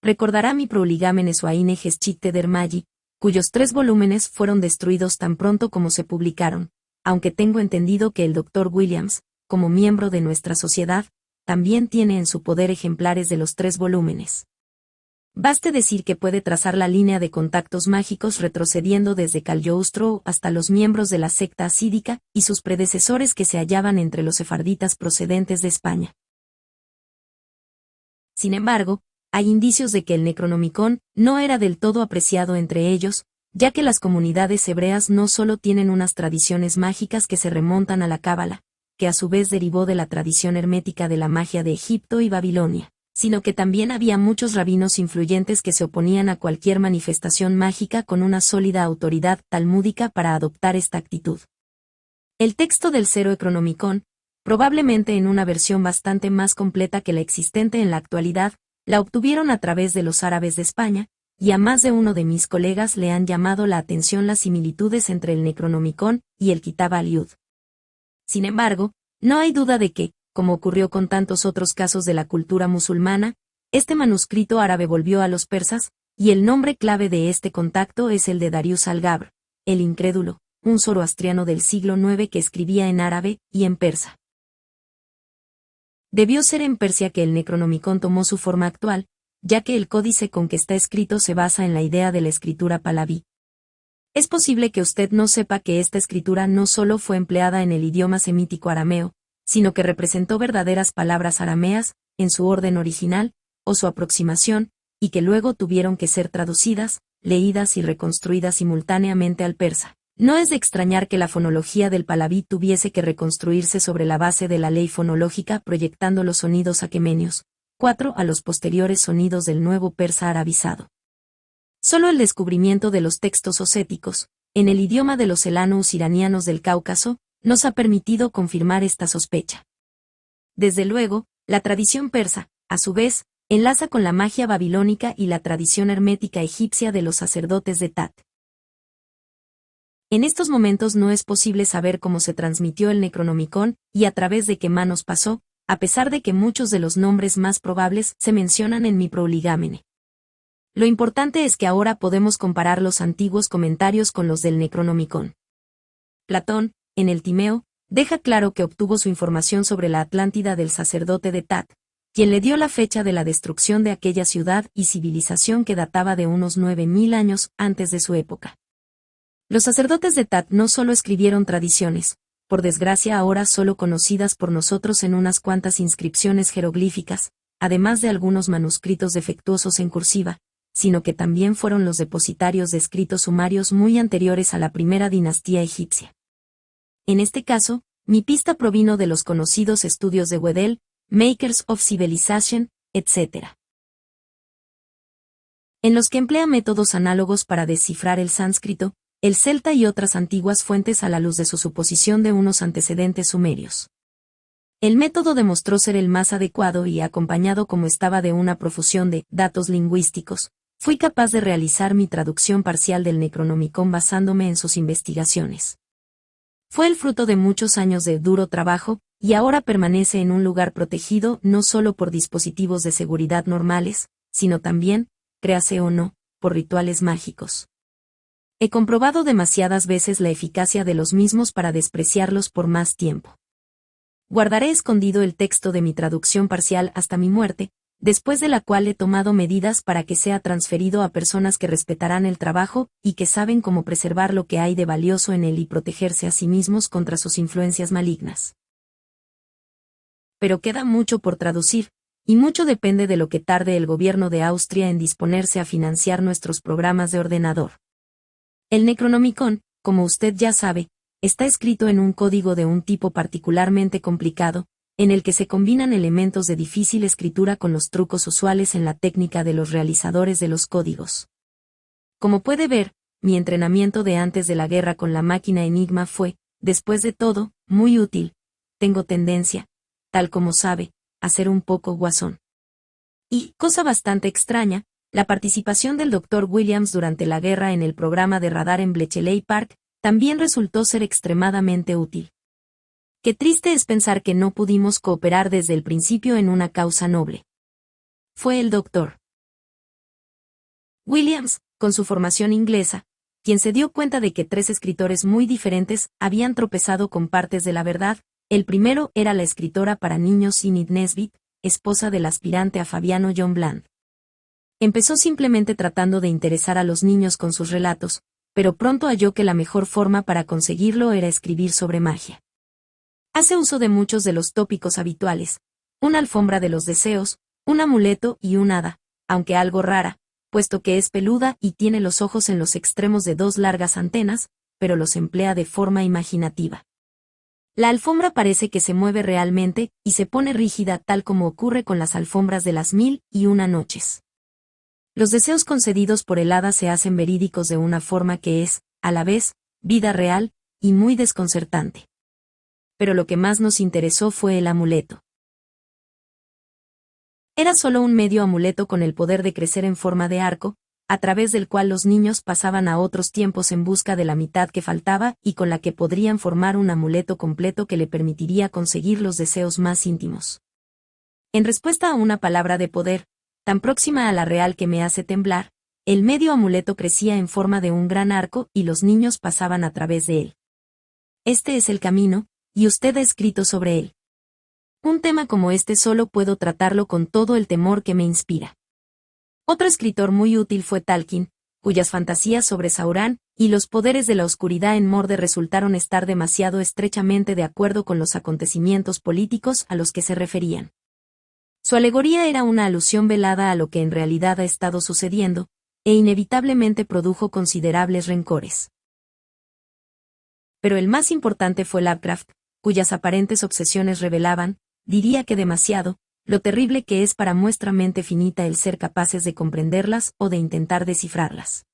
Recordará mi Prolegomene Suaine Geschichte der Magie, cuyos 3 volúmenes fueron destruidos tan pronto como se publicaron, aunque tengo entendido que el Dr. Williams, como miembro de nuestra sociedad, también tiene en su poder ejemplares de los 3 volúmenes. Baste decir que puede trazar la línea de contactos mágicos retrocediendo desde Cagliostro hasta los miembros de la secta hasídica y sus predecesores que se hallaban entre los sefarditas procedentes de España. Sin embargo, hay indicios de que el Necronomicon no era del todo apreciado entre ellos, ya que las comunidades hebreas no solo tienen unas tradiciones mágicas que se remontan a la Cábala, que a su vez derivó de la tradición hermética de la magia de Egipto y Babilonia, sino que también había muchos rabinos influyentes que se oponían a cualquier manifestación mágica con una sólida autoridad talmúdica para adoptar esta actitud. El texto del Pseudo-Necronomicon, probablemente en una versión bastante más completa que la existente en la actualidad, la obtuvieron a través de los árabes de España, y a más de uno de mis colegas le han llamado la atención las similitudes entre el Necronomicon y el Kitab al-Yud. Sin embargo, no hay duda de que, como ocurrió con tantos otros casos de la cultura musulmana, este manuscrito árabe volvió a los persas, y el nombre clave de este contacto es el de Darius al-Gabr, el incrédulo, un zoroastriano del siglo IX que escribía en árabe y en persa. Debió ser en Persia que el Necronomicon tomó su forma actual, ya que el códice con que está escrito se basa en la idea de la escritura pahlaví. Es posible que usted no sepa que esta escritura no solo fue empleada en el idioma semítico arameo, sino que representó verdaderas palabras arameas, en su orden original, o su aproximación, y que luego tuvieron que ser traducidas, leídas y reconstruidas simultáneamente al persa. No es de extrañar que la fonología del pahlaví tuviese que reconstruirse sobre la base de la ley fonológica proyectando los sonidos aquemenios, 4 a los posteriores sonidos del nuevo persa arabizado. Solo el descubrimiento de los textos oséticos, en el idioma de los elano-us iranianos del Cáucaso, nos ha permitido confirmar esta sospecha. Desde luego, la tradición persa, a su vez, enlaza con la magia babilónica y la tradición hermética egipcia de los sacerdotes de Tat. En estos momentos no es posible saber cómo se transmitió el Necronomicon y a través de qué manos pasó, a pesar de que muchos de los nombres más probables se mencionan en mi Prolegómene. Lo importante es que ahora podemos comparar los antiguos comentarios con los del Necronomicon. Platón, en el Timeo, deja claro que obtuvo su información sobre la Atlántida del sacerdote de Tat, quien le dio la fecha de la destrucción de aquella ciudad y civilización que databa de unos 9000 años antes de su época. Los sacerdotes de Tat no solo escribieron tradiciones, por desgracia ahora solo conocidas por nosotros en unas cuantas inscripciones jeroglíficas, además de algunos manuscritos defectuosos en cursiva, sino que también fueron los depositarios de escritos sumarios muy anteriores a la primera dinastía egipcia. En este caso, mi pista provino de los conocidos estudios de Wedel, Makers of Civilization, etc., en los que emplea métodos análogos para descifrar el sánscrito, el celta y otras antiguas fuentes a la luz de su suposición de unos antecedentes sumerios. El método demostró ser el más adecuado y, acompañado como estaba de una profusión de datos lingüísticos, fui capaz de realizar mi traducción parcial del Necronomicon basándome en sus investigaciones. Fue el fruto de muchos años de duro trabajo, y ahora permanece en un lugar protegido no solo por dispositivos de seguridad normales, sino también, créase o no, por rituales mágicos. He comprobado demasiadas veces la eficacia de los mismos para despreciarlos por más tiempo. Guardaré escondido el texto de mi traducción parcial hasta mi muerte, después de la cual he tomado medidas para que sea transferido a personas que respetarán el trabajo y que saben cómo preservar lo que hay de valioso en él y protegerse a sí mismos contra sus influencias malignas. Pero queda mucho por traducir, y mucho depende de lo que tarde el gobierno de Austria en disponerse a financiar nuestros programas de ordenador. El Necronomicon, como usted ya sabe, está escrito en un código de un tipo particularmente complicado, en el que se combinan elementos de difícil escritura con los trucos usuales en la técnica de los realizadores de los códigos. Como puede ver, mi entrenamiento de antes de la guerra con la máquina Enigma fue, después de todo, muy útil. Tengo tendencia, tal como sabe, a ser un poco guasón. Y, cosa bastante extraña, la participación del Dr. Williams durante la guerra en el programa de radar en Bletchley Park también resultó ser extremadamente útil. Qué triste es pensar que no pudimos cooperar desde el principio en una causa noble. Fue el Dr. Williams, con su formación inglesa, quien se dio cuenta de que 3 escritores muy diferentes habían tropezado con partes de la verdad. El primero era la escritora para niños Enid Nesbit, esposa del aspirante a Fabiano John Bland. Empezó simplemente tratando de interesar a los niños con sus relatos, pero pronto halló que la mejor forma para conseguirlo era escribir sobre magia. Hace uso de muchos de los tópicos habituales: una alfombra de los deseos, un amuleto y un hada, aunque algo rara, puesto que es peluda y tiene los ojos en los extremos de dos largas antenas, pero los emplea de forma imaginativa. La alfombra parece que se mueve realmente y se pone rígida tal como ocurre con las alfombras de las 1001 noches. Los deseos concedidos por el hada se hacen verídicos de una forma que es, a la vez, vida real y muy desconcertante. Pero lo que más nos interesó fue el amuleto. Era solo un medio amuleto con el poder de crecer en forma de arco, a través del cual los niños pasaban a otros tiempos en busca de la mitad que faltaba y con la que podrían formar un amuleto completo que le permitiría conseguir los deseos más íntimos. En respuesta a una palabra de poder, tan próxima a la real que me hace temblar, el medio amuleto crecía en forma de un gran arco y los niños pasaban a través de él. Este es el camino, y usted ha escrito sobre él. Un tema como este solo puedo tratarlo con todo el temor que me inspira. Otro escritor muy útil fue Tolkien, cuyas fantasías sobre Saurón y los poderes de la oscuridad en Mordor resultaron estar demasiado estrechamente de acuerdo con los acontecimientos políticos a los que se referían. Su alegoría era una alusión velada a lo que en realidad ha estado sucediendo, e inevitablemente produjo considerables rencores. Pero el más importante fue Lovecraft, cuyas aparentes obsesiones revelaban, diría que demasiado, lo terrible que es para nuestra mente finita el ser capaces de comprenderlas o de intentar descifrarlas.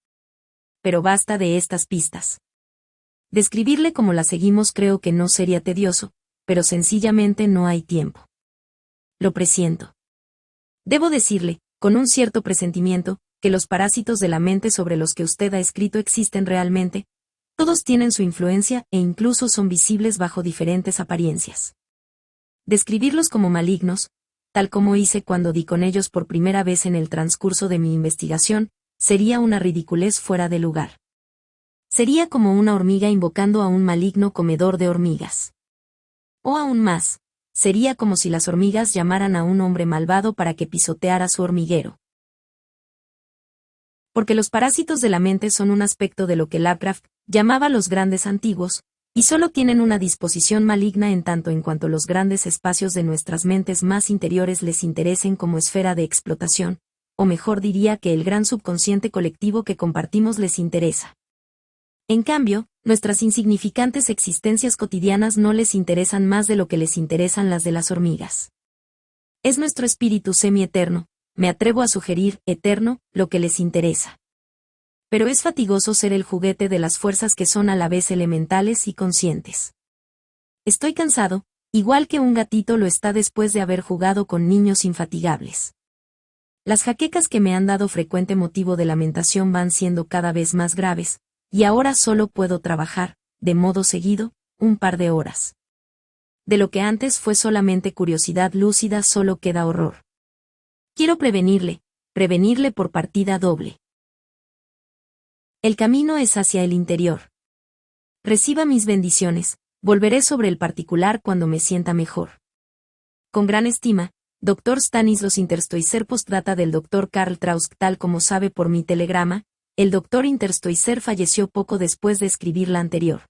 Pero basta de estas pistas. Describirle como la seguimos creo que no sería tedioso, pero sencillamente no hay tiempo. Lo presiento. Debo decirle, con un cierto presentimiento, que los parásitos de la mente sobre los que usted ha escrito existen realmente, todos tienen su influencia e incluso son visibles bajo diferentes apariencias. Describirlos como malignos, tal como hice cuando di con ellos por primera vez en el transcurso de mi investigación, sería una ridiculez fuera de lugar. Sería como una hormiga invocando a un maligno comedor de hormigas. O aún más, sería como si las hormigas llamaran a un hombre malvado para que pisoteara su hormiguero. Porque los parásitos de la mente son un aspecto de lo que Lovecraft llamaba los grandes antiguos, y solo tienen una disposición maligna en tanto en cuanto los grandes espacios de nuestras mentes más interiores les interesen como esfera de explotación, o mejor diría que el gran subconsciente colectivo que compartimos les interesa. En cambio, nuestras insignificantes existencias cotidianas no les interesan más de lo que les interesan las de las hormigas. Es nuestro espíritu semi-eterno, me atrevo a sugerir, eterno, lo que les interesa. Pero es fatigoso ser el juguete de las fuerzas que son a la vez elementales y conscientes. Estoy cansado, igual que un gatito lo está después de haber jugado con niños infatigables. Las jaquecas que me han dado frecuente motivo de lamentación van siendo cada vez más graves, y ahora solo puedo trabajar, de modo seguido, un par de horas. De lo que antes fue solamente curiosidad lúcida solo queda horror. Quiero prevenirle por partida doble. El camino es hacia el interior. Reciba mis bendiciones, volveré sobre el particular cuando me sienta mejor. Con gran estima, Dr. Stanislaus Interstoicer. Postdata del Dr. Karl Trausk. Tal como sabe por mi telegrama, el Dr. Interstoicer falleció poco después de escribir la anterior.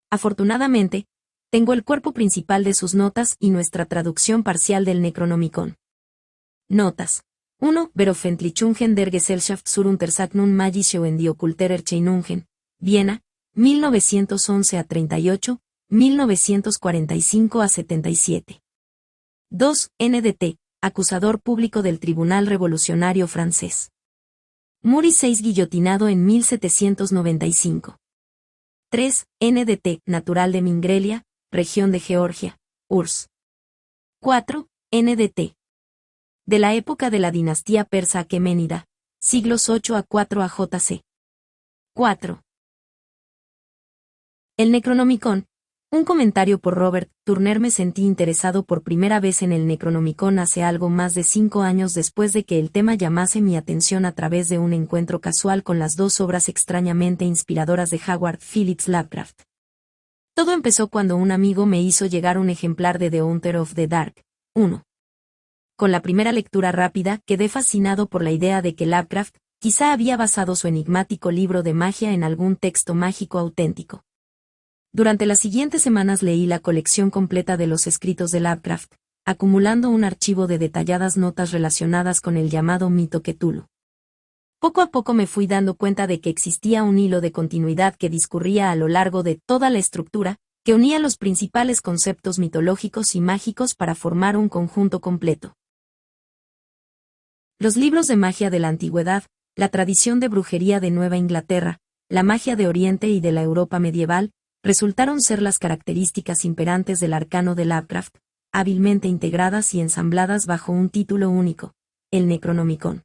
Afortunadamente, tengo el cuerpo principal de sus notas y nuestra traducción parcial del Necronomicon. Notas. 1. Veröffentlichungen der Gesellschaft zur Untersuchung magischer und okkulter Erscheinungen, Viena, 1911 a 38, 1945 a 77. 2. NDT, acusador público del Tribunal Revolucionario Francés. Muri 6 guillotinado en 1795. 3. NDT, natural de Mingrelia, región de Georgia, URSS. 4. NDT. De la época de la dinastía persa aqueménida, siglos 8 a 4 AJC. 4. El Necronomicon. Un comentario por Robert Turner. Me sentí interesado por primera vez en el Necronomicon hace algo más de 5 años después de que el tema llamase mi atención a través de un encuentro casual con las dos obras extrañamente inspiradoras de Howard Phillips Lovecraft. Todo empezó cuando un amigo me hizo llegar un ejemplar de The Hunter of the Dark, 1. con la primera lectura rápida, quedé fascinado por la idea de que Lovecraft quizá había basado su enigmático libro de magia en algún texto mágico auténtico. Durante las siguientes semanas leí la colección completa de los escritos de Lovecraft, acumulando un archivo de detalladas notas relacionadas con el llamado mito Cthulhu. Poco a poco me fui dando cuenta de que existía un hilo de continuidad que discurría a lo largo de toda la estructura, que unía los principales conceptos mitológicos y mágicos para formar un conjunto completo. Los libros de magia de la antigüedad, la tradición de brujería de Nueva Inglaterra, la magia de Oriente y de la Europa medieval, resultaron ser las características imperantes del arcano de Lovecraft, hábilmente integradas y ensambladas bajo un título único, el Necronomicon.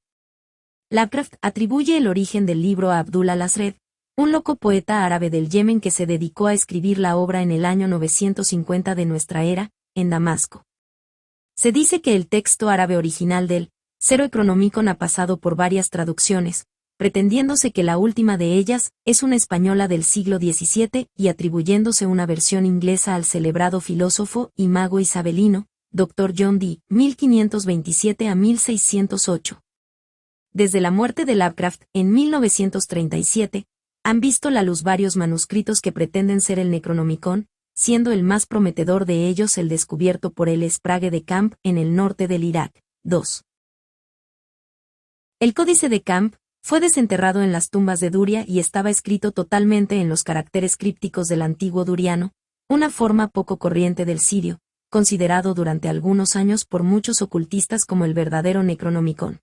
Lovecraft atribuye el origen del libro a Abdul al-Azred, un loco poeta árabe del Yemen que se dedicó a escribir la obra en el año 950 de nuestra era, en Damasco. Se dice que el texto árabe original del Necronomicon ha pasado por varias traducciones, pretendiéndose que la última de ellas es una española del siglo XVII y atribuyéndose una versión inglesa al celebrado filósofo y mago isabelino, Dr. John Dee, 1527 a 1608. Desde la muerte de Lovecraft, en 1937, han visto la luz varios manuscritos que pretenden ser el Necronomicon, siendo el más prometedor de ellos el descubierto por el Sprague de Camp en el norte del Irak. 2. El Códice de Camp fue desenterrado en las tumbas de Duria y estaba escrito totalmente en los caracteres crípticos del antiguo duriano, una forma poco corriente del sirio, considerado durante algunos años por muchos ocultistas como el verdadero Necronomicon.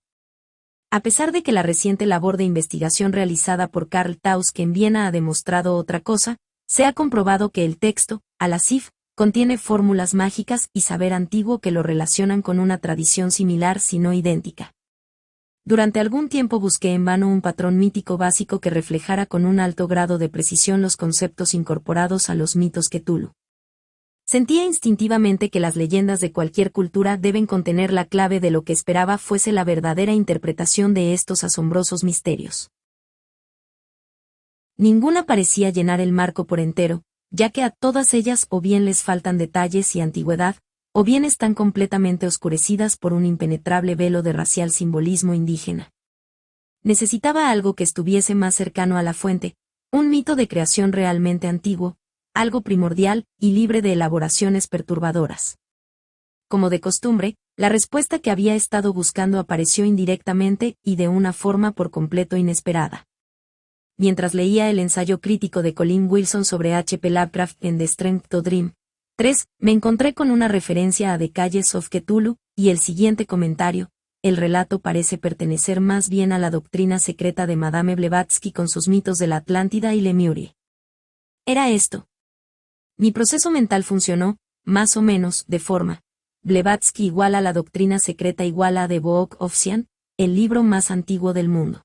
A pesar de que la reciente labor de investigación realizada por Karl Tausk en Viena ha demostrado otra cosa, se ha comprobado que el texto, Al-Asif, contiene fórmulas mágicas y saber antiguo que lo relacionan con una tradición similar si no idéntica. Durante algún tiempo busqué en vano un patrón mítico básico que reflejara con un alto grado de precisión los conceptos incorporados a los mitos Cthulhu. Sentía instintivamente que las leyendas de cualquier cultura deben contener la clave de lo que esperaba fuese la verdadera interpretación de estos asombrosos misterios. Ninguna parecía llenar el marco por entero, ya que a todas ellas o bien les faltan detalles y antigüedad, o bien están completamente oscurecidas por un impenetrable velo de racial simbolismo indígena. Necesitaba algo que estuviese más cercano a la fuente, un mito de creación realmente antiguo, algo primordial y libre de elaboraciones perturbadoras. Como de costumbre, la respuesta que había estado buscando apareció indirectamente y de una forma por completo inesperada. Mientras leía el ensayo crítico de Colin Wilson sobre H. P. Lovecraft en The Strength to Dream, 3. Me encontré con una referencia a The Calles of Cthulhu, y el siguiente comentario: el relato parece pertenecer más bien a la doctrina secreta de Madame Blavatsky con sus mitos de la Atlántida y Lemuria. Era esto. Mi proceso mental funcionó, más o menos, de forma: Blavatsky igual a la doctrina secreta igual a The Book of Sian, el libro más antiguo del mundo.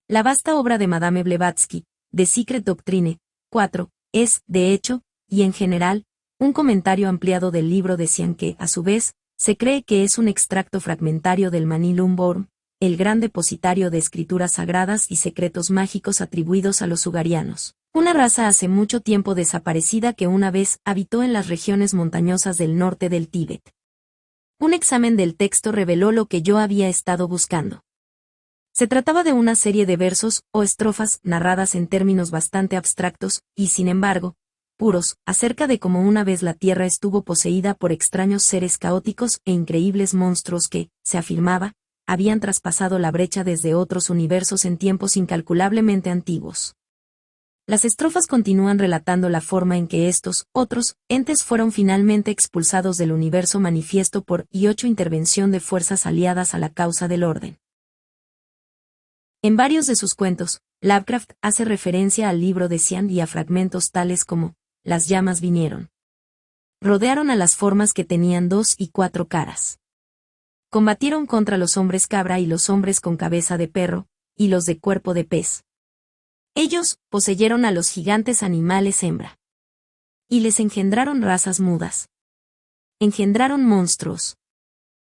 La vasta obra de Madame Blavatsky, The Secret Doctrine, 4, es, de hecho, y en general, un comentario ampliado del libro de Sian que, a su vez, se cree que es un extracto fragmentario del Manilum Borum, el gran depositario de escrituras sagradas y secretos mágicos atribuidos a los sugarianos, una raza hace mucho tiempo desaparecida que una vez habitó en las regiones montañosas del norte del Tíbet. Un examen del texto reveló lo que yo había estado buscando. Se trataba de una serie de versos o estrofas narradas en términos bastante abstractos, y sin embargo, puros, acerca de cómo una vez la Tierra estuvo poseída por extraños seres caóticos e increíbles monstruos que, se afirmaba, habían traspasado la brecha desde otros universos en tiempos incalculablemente antiguos. Las estrofas continúan relatando la forma en que estos otros entes fueron finalmente expulsados del universo manifiesto por y 8 intervención de fuerzas aliadas a la causa del orden. En varios de sus cuentos, Lovecraft hace referencia al libro de Sian y a fragmentos tales como: las llamas vinieron. Rodearon a las formas que tenían 2 y 4 caras. Combatieron contra los hombres cabra y los hombres con cabeza de perro, y los de cuerpo de pez. Ellos poseyeron a los gigantes animales hembra. Y les engendraron razas mudas. Engendraron monstruos.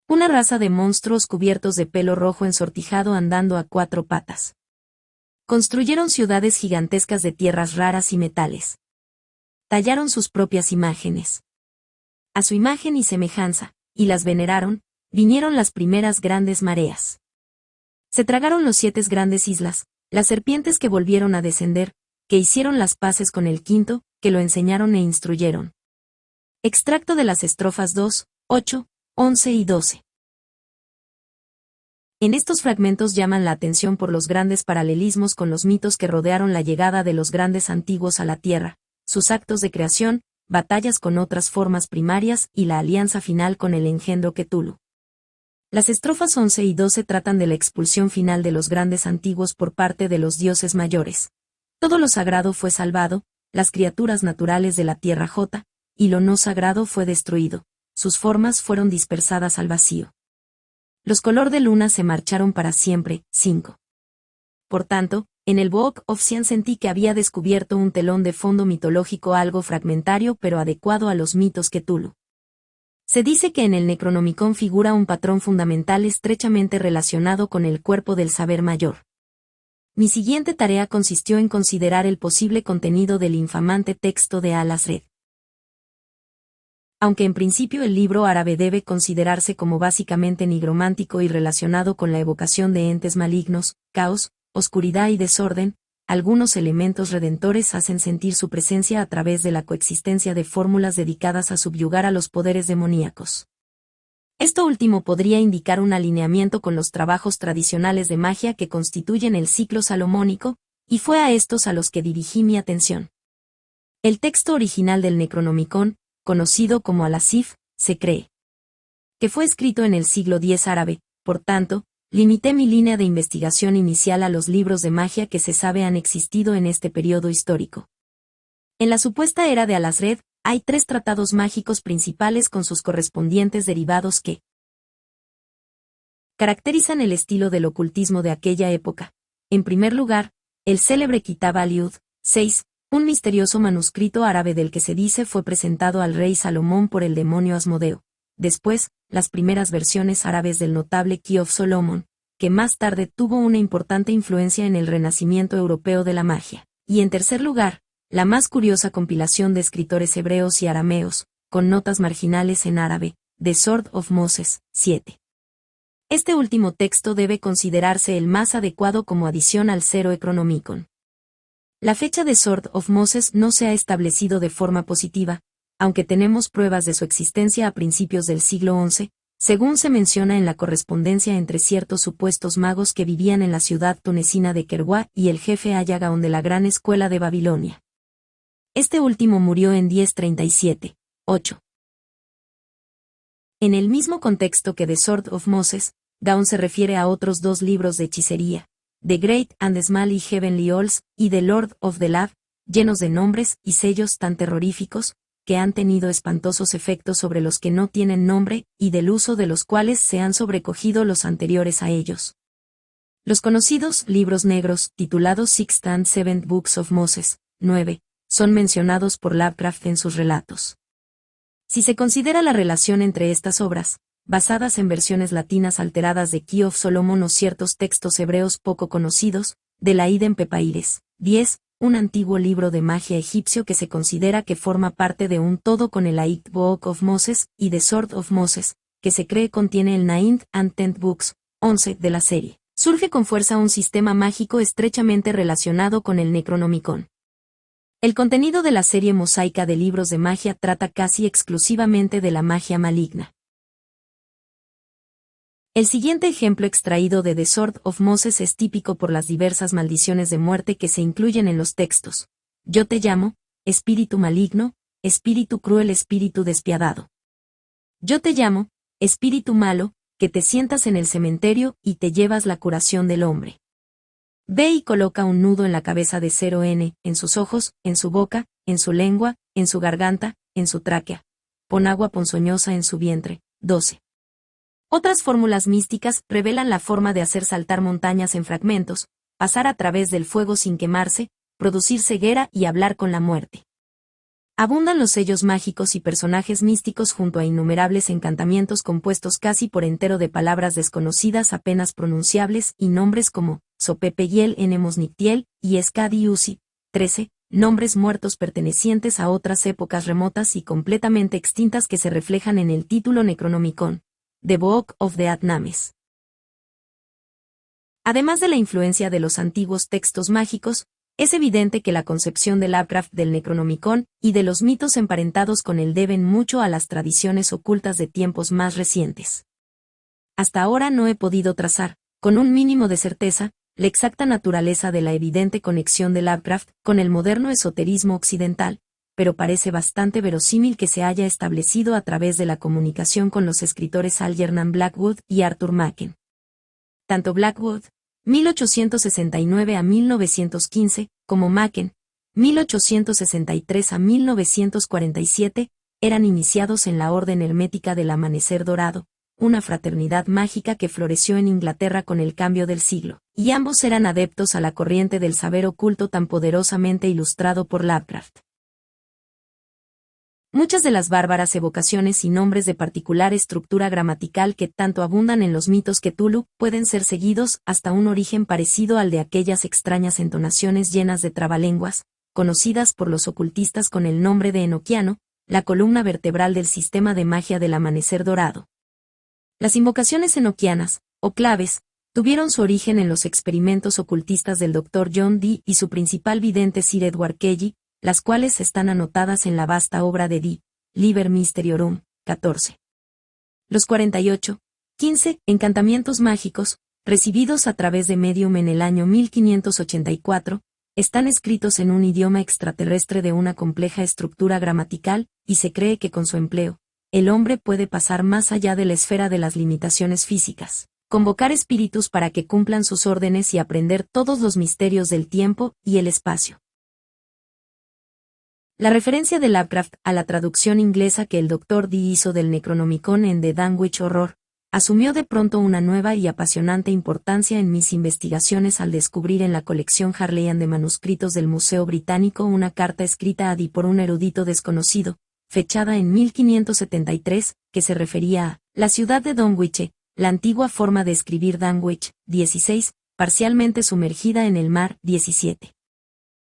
Una raza de monstruos cubiertos de pelo rojo ensortijado andando a 4 patas. Construyeron ciudades gigantescas de tierras raras y metales. Tallaron sus propias imágenes. A su imagen y semejanza, y las veneraron, vinieron las primeras grandes mareas. Se tragaron los 7 grandes islas, las serpientes que volvieron a descender, que hicieron las paces con el quinto, que lo enseñaron e instruyeron. Extracto de las estrofas 2, 8, 11 y 12. En estos fragmentos llaman la atención por los grandes paralelismos con los mitos que rodearon la llegada de los grandes antiguos a la Tierra, sus actos de creación, batallas con otras formas primarias y la alianza final con el engendro Cthulhu. Las estrofas 11 y 12 tratan de la expulsión final de los grandes antiguos por parte de los dioses mayores. Todo lo sagrado fue salvado, las criaturas naturales de la Tierra J, y lo no sagrado fue destruido, sus formas fueron dispersadas al vacío. Los color de luna se marcharon para siempre. 5. Por tanto, en el Book of Sian sentí que había descubierto un telón de fondo mitológico algo fragmentario pero adecuado a los mitos Cthulhu. Se dice que en el Necronomicon figura un patrón fundamental estrechamente relacionado con el cuerpo del saber mayor. Mi siguiente tarea consistió en considerar el posible contenido del infamante texto de Al-Azred. Aunque en principio el libro árabe debe considerarse como básicamente nigromántico y relacionado con la evocación de entes malignos, caos, oscuridad y desorden, algunos elementos redentores hacen sentir su presencia a través de la coexistencia de fórmulas dedicadas a subyugar a los poderes demoníacos. Esto último podría indicar un alineamiento con los trabajos tradicionales de magia que constituyen el ciclo salomónico, y fue a estos a los que dirigí mi atención. El texto original del Necronomicon, conocido como Al-Asif, se cree que fue escrito en el siglo X árabe, por tanto, limité mi línea de investigación inicial a los libros de magia que se sabe han existido en este periodo histórico. En la supuesta era de Al-Azred, hay 3 tratados mágicos principales con sus correspondientes derivados que caracterizan el estilo del ocultismo de aquella época. En primer lugar, el célebre Kitab al-Yud, 6, un misterioso manuscrito árabe del que se dice fue presentado al rey Salomón por el demonio Asmodeo. Después, las primeras versiones árabes del notable Key of Solomon, que más tarde tuvo una importante influencia en el renacimiento europeo de la magia. Y en tercer lugar, la más curiosa compilación de escritores hebreos y arameos, con notas marginales en árabe, The Sword of Moses, 7. Este último texto debe considerarse el más adecuado como adición al Cero-Ecronomicon. La fecha de Sword of Moses no se ha establecido de forma positiva, aunque tenemos pruebas de su existencia a principios del siglo XI, según se menciona en la correspondencia entre ciertos supuestos magos que vivían en la ciudad tunecina de Kerwa y el jefe Ayagaon de la Gran Escuela de Babilonia. Este último murió en 1037, 8. En el mismo contexto que The Sword of Moses, Gaon se refiere a otros 2 libros de hechicería, The Great and Small y Heavenly Halls, y The Lord of the Lab, llenos de nombres y sellos tan terroríficos, que han tenido espantosos efectos sobre los que no tienen nombre, y del uso de los cuales se han sobrecogido los anteriores a ellos. Los conocidos libros negros, titulados Sixth and Seventh Books of Moses, 9, son mencionados por Lovecraft en sus relatos. Si se considera la relación entre estas obras, basadas en versiones latinas alteradas de Key of Solomon o ciertos textos hebreos poco conocidos, de la Iden Pepaires, 10, un antiguo libro de magia egipcio que se considera que forma parte de un todo con el Eighth Book of Moses y The Sword of Moses, que se cree contiene el Ninth and Tenth Books, 11, de la serie. Surge con fuerza un sistema mágico estrechamente relacionado con el Necronomicon. El contenido de la serie mosaica de libros de magia trata casi exclusivamente de la magia maligna. El siguiente ejemplo extraído de The Sword of Moses es típico por las diversas maldiciones de muerte que se incluyen en los textos. Yo te llamo, espíritu maligno, espíritu cruel, espíritu despiadado. Yo te llamo, espíritu malo, que te sientas en el cementerio y te llevas la curación del hombre. Ve y coloca un nudo en la cabeza de 0N, en sus ojos, en su boca, en su lengua, en su garganta, en su tráquea. Pon agua ponzoñosa en su vientre. 12. Otras fórmulas místicas revelan la forma de hacer saltar montañas en fragmentos, pasar a través del fuego sin quemarse, producir ceguera y hablar con la muerte. Abundan los sellos mágicos y personajes místicos junto a innumerables encantamientos compuestos casi por entero de palabras desconocidas apenas pronunciables y nombres como Sopepeyiel Enemosnictiel y Skadi Usi, 13, nombres muertos pertenecientes a otras épocas remotas y completamente extintas que se reflejan en el título Necronomicon, The Book of the Dead Names. Además de la influencia de los antiguos textos mágicos, es evidente que la concepción de Lovecraft del Necronomicon y de los mitos emparentados con él deben mucho a las tradiciones ocultas de tiempos más recientes. Hasta ahora no he podido trazar, con un mínimo de certeza, la exacta naturaleza de la evidente conexión de Lovecraft con el moderno esoterismo occidental, pero parece bastante verosímil que se haya establecido a través de la comunicación con los escritores Algernon Blackwood y Arthur Machen. Tanto Blackwood, 1869 a 1915, como Machen, 1863 a 1947, eran iniciados en la Orden Hermética del Amanecer Dorado, una fraternidad mágica que floreció en Inglaterra con el cambio del siglo, y ambos eran adeptos a la corriente del saber oculto tan poderosamente ilustrado por Lovecraft. Muchas de las bárbaras evocaciones y nombres de particular estructura gramatical que tanto abundan en los mitos Cthulhu pueden ser seguidos hasta un origen parecido al de aquellas extrañas entonaciones llenas de trabalenguas, conocidas por los ocultistas con el nombre de Enoquiano, la columna vertebral del sistema de magia del Amanecer Dorado. Las invocaciones enoquianas, o claves, tuvieron su origen en los experimentos ocultistas del Dr. John Dee y su principal vidente Sir Edward Kelly, las cuales están anotadas en la vasta obra de Dee, Liber Mysteriorum, 14. Los 15 encantamientos mágicos, recibidos a través de Medium en el año 1584, están escritos en un idioma extraterrestre de una compleja estructura gramatical, y se cree que con su empleo, el hombre puede pasar más allá de la esfera de las limitaciones físicas, convocar espíritus para que cumplan sus órdenes y aprender todos los misterios del tiempo y el espacio. La referencia de Lovecraft a la traducción inglesa que el Dr. Dee hizo del Necronomicon en The Dunwich Horror, asumió de pronto una nueva y apasionante importancia en mis investigaciones al descubrir en la colección Harleian de manuscritos del Museo Británico una carta escrita a Dee por un erudito desconocido, fechada en 1573, que se refería a la ciudad de Dunwich, la antigua forma de escribir Dunwich, 16, parcialmente sumergida en el mar, 17.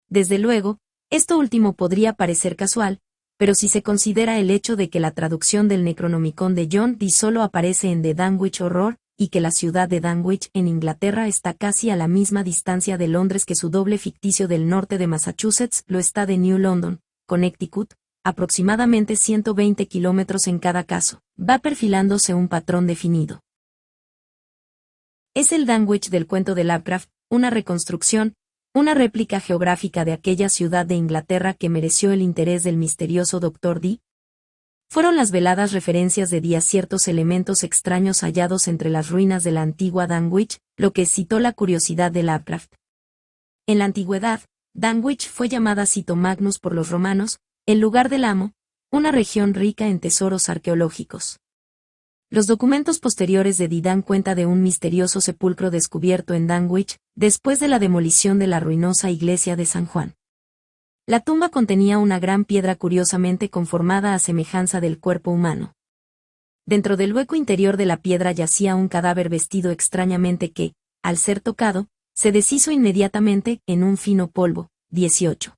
Desde luego, esto último podría parecer casual, pero si se considera el hecho de que la traducción del Necronomicon de John Dee solo aparece en The Dunwich Horror, y que la ciudad de Dunwich en Inglaterra está casi a la misma distancia de Londres que su doble ficticio del norte de Massachusetts lo está de New London, Connecticut, aproximadamente 120 kilómetros en cada caso, va perfilándose un patrón definido. Es el Dunwich del cuento de Lovecraft, una reconstrucción, una réplica geográfica de aquella ciudad de Inglaterra que mereció el interés del misterioso Dr. Dee. Fueron las veladas referencias de Dee a ciertos elementos extraños hallados entre las ruinas de la antigua Dunwich, lo que excitó la curiosidad de Lovecraft. En la antigüedad, Dunwich fue llamada Cito Magnus por los romanos, el lugar del amo, una región rica en tesoros arqueológicos. Los documentos posteriores de Dee dan cuenta de un misterioso sepulcro descubierto en Dunwich, después de la demolición de la ruinosa iglesia de San Juan. La tumba contenía una gran piedra curiosamente conformada a semejanza del cuerpo humano. Dentro del hueco interior de la piedra yacía un cadáver vestido extrañamente que, al ser tocado, se deshizo inmediatamente en un fino polvo. 18.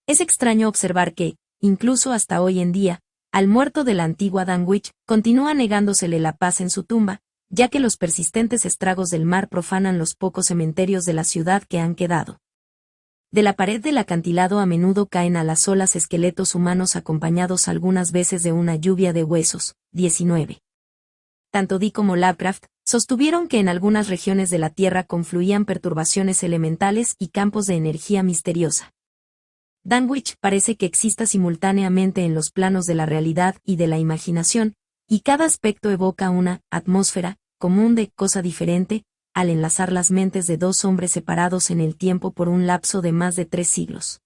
Es extraño observar que, incluso hasta hoy en día, al muerto de la antigua Dunwich, continúa negándosele la paz en su tumba, ya que los persistentes estragos del mar profanan los pocos cementerios de la ciudad que han quedado. De la pared del acantilado a menudo caen a las olas esqueletos humanos acompañados algunas veces de una lluvia de huesos. 19. Tanto Dee como Lovecraft sostuvieron que en algunas regiones de la Tierra confluían perturbaciones elementales y campos de energía misteriosa. Dunwich parece que exista simultáneamente en los planos de la realidad y de la imaginación, y cada aspecto evoca una atmósfera común de cosa diferente, al enlazar las mentes de dos hombres separados en el tiempo por un lapso de más de 3 siglos.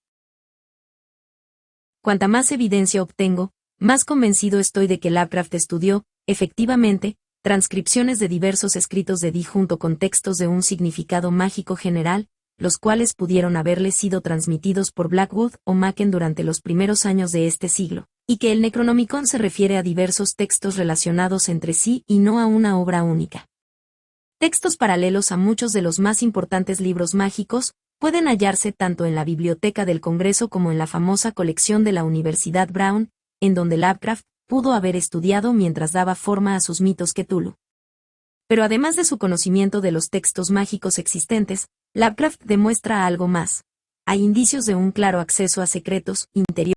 Cuanta más evidencia obtengo, más convencido estoy de que Lovecraft estudió, efectivamente, transcripciones de diversos escritos de Dee junto con textos de un significado mágico general, los cuales pudieron haberle sido transmitidos por Blackwood o Machen durante los primeros años de este siglo, y que el Necronomicon se refiere a diversos textos relacionados entre sí y no a una obra única. Textos paralelos a muchos de los más importantes libros mágicos, pueden hallarse tanto en la Biblioteca del Congreso como en la famosa colección de la Universidad Brown, en donde Lovecraft pudo haber estudiado mientras daba forma a sus mitos Cthulhu. Pero además de su conocimiento de los textos mágicos existentes, Lovecraft demuestra algo más. Hay indicios de un claro acceso a secretos interiores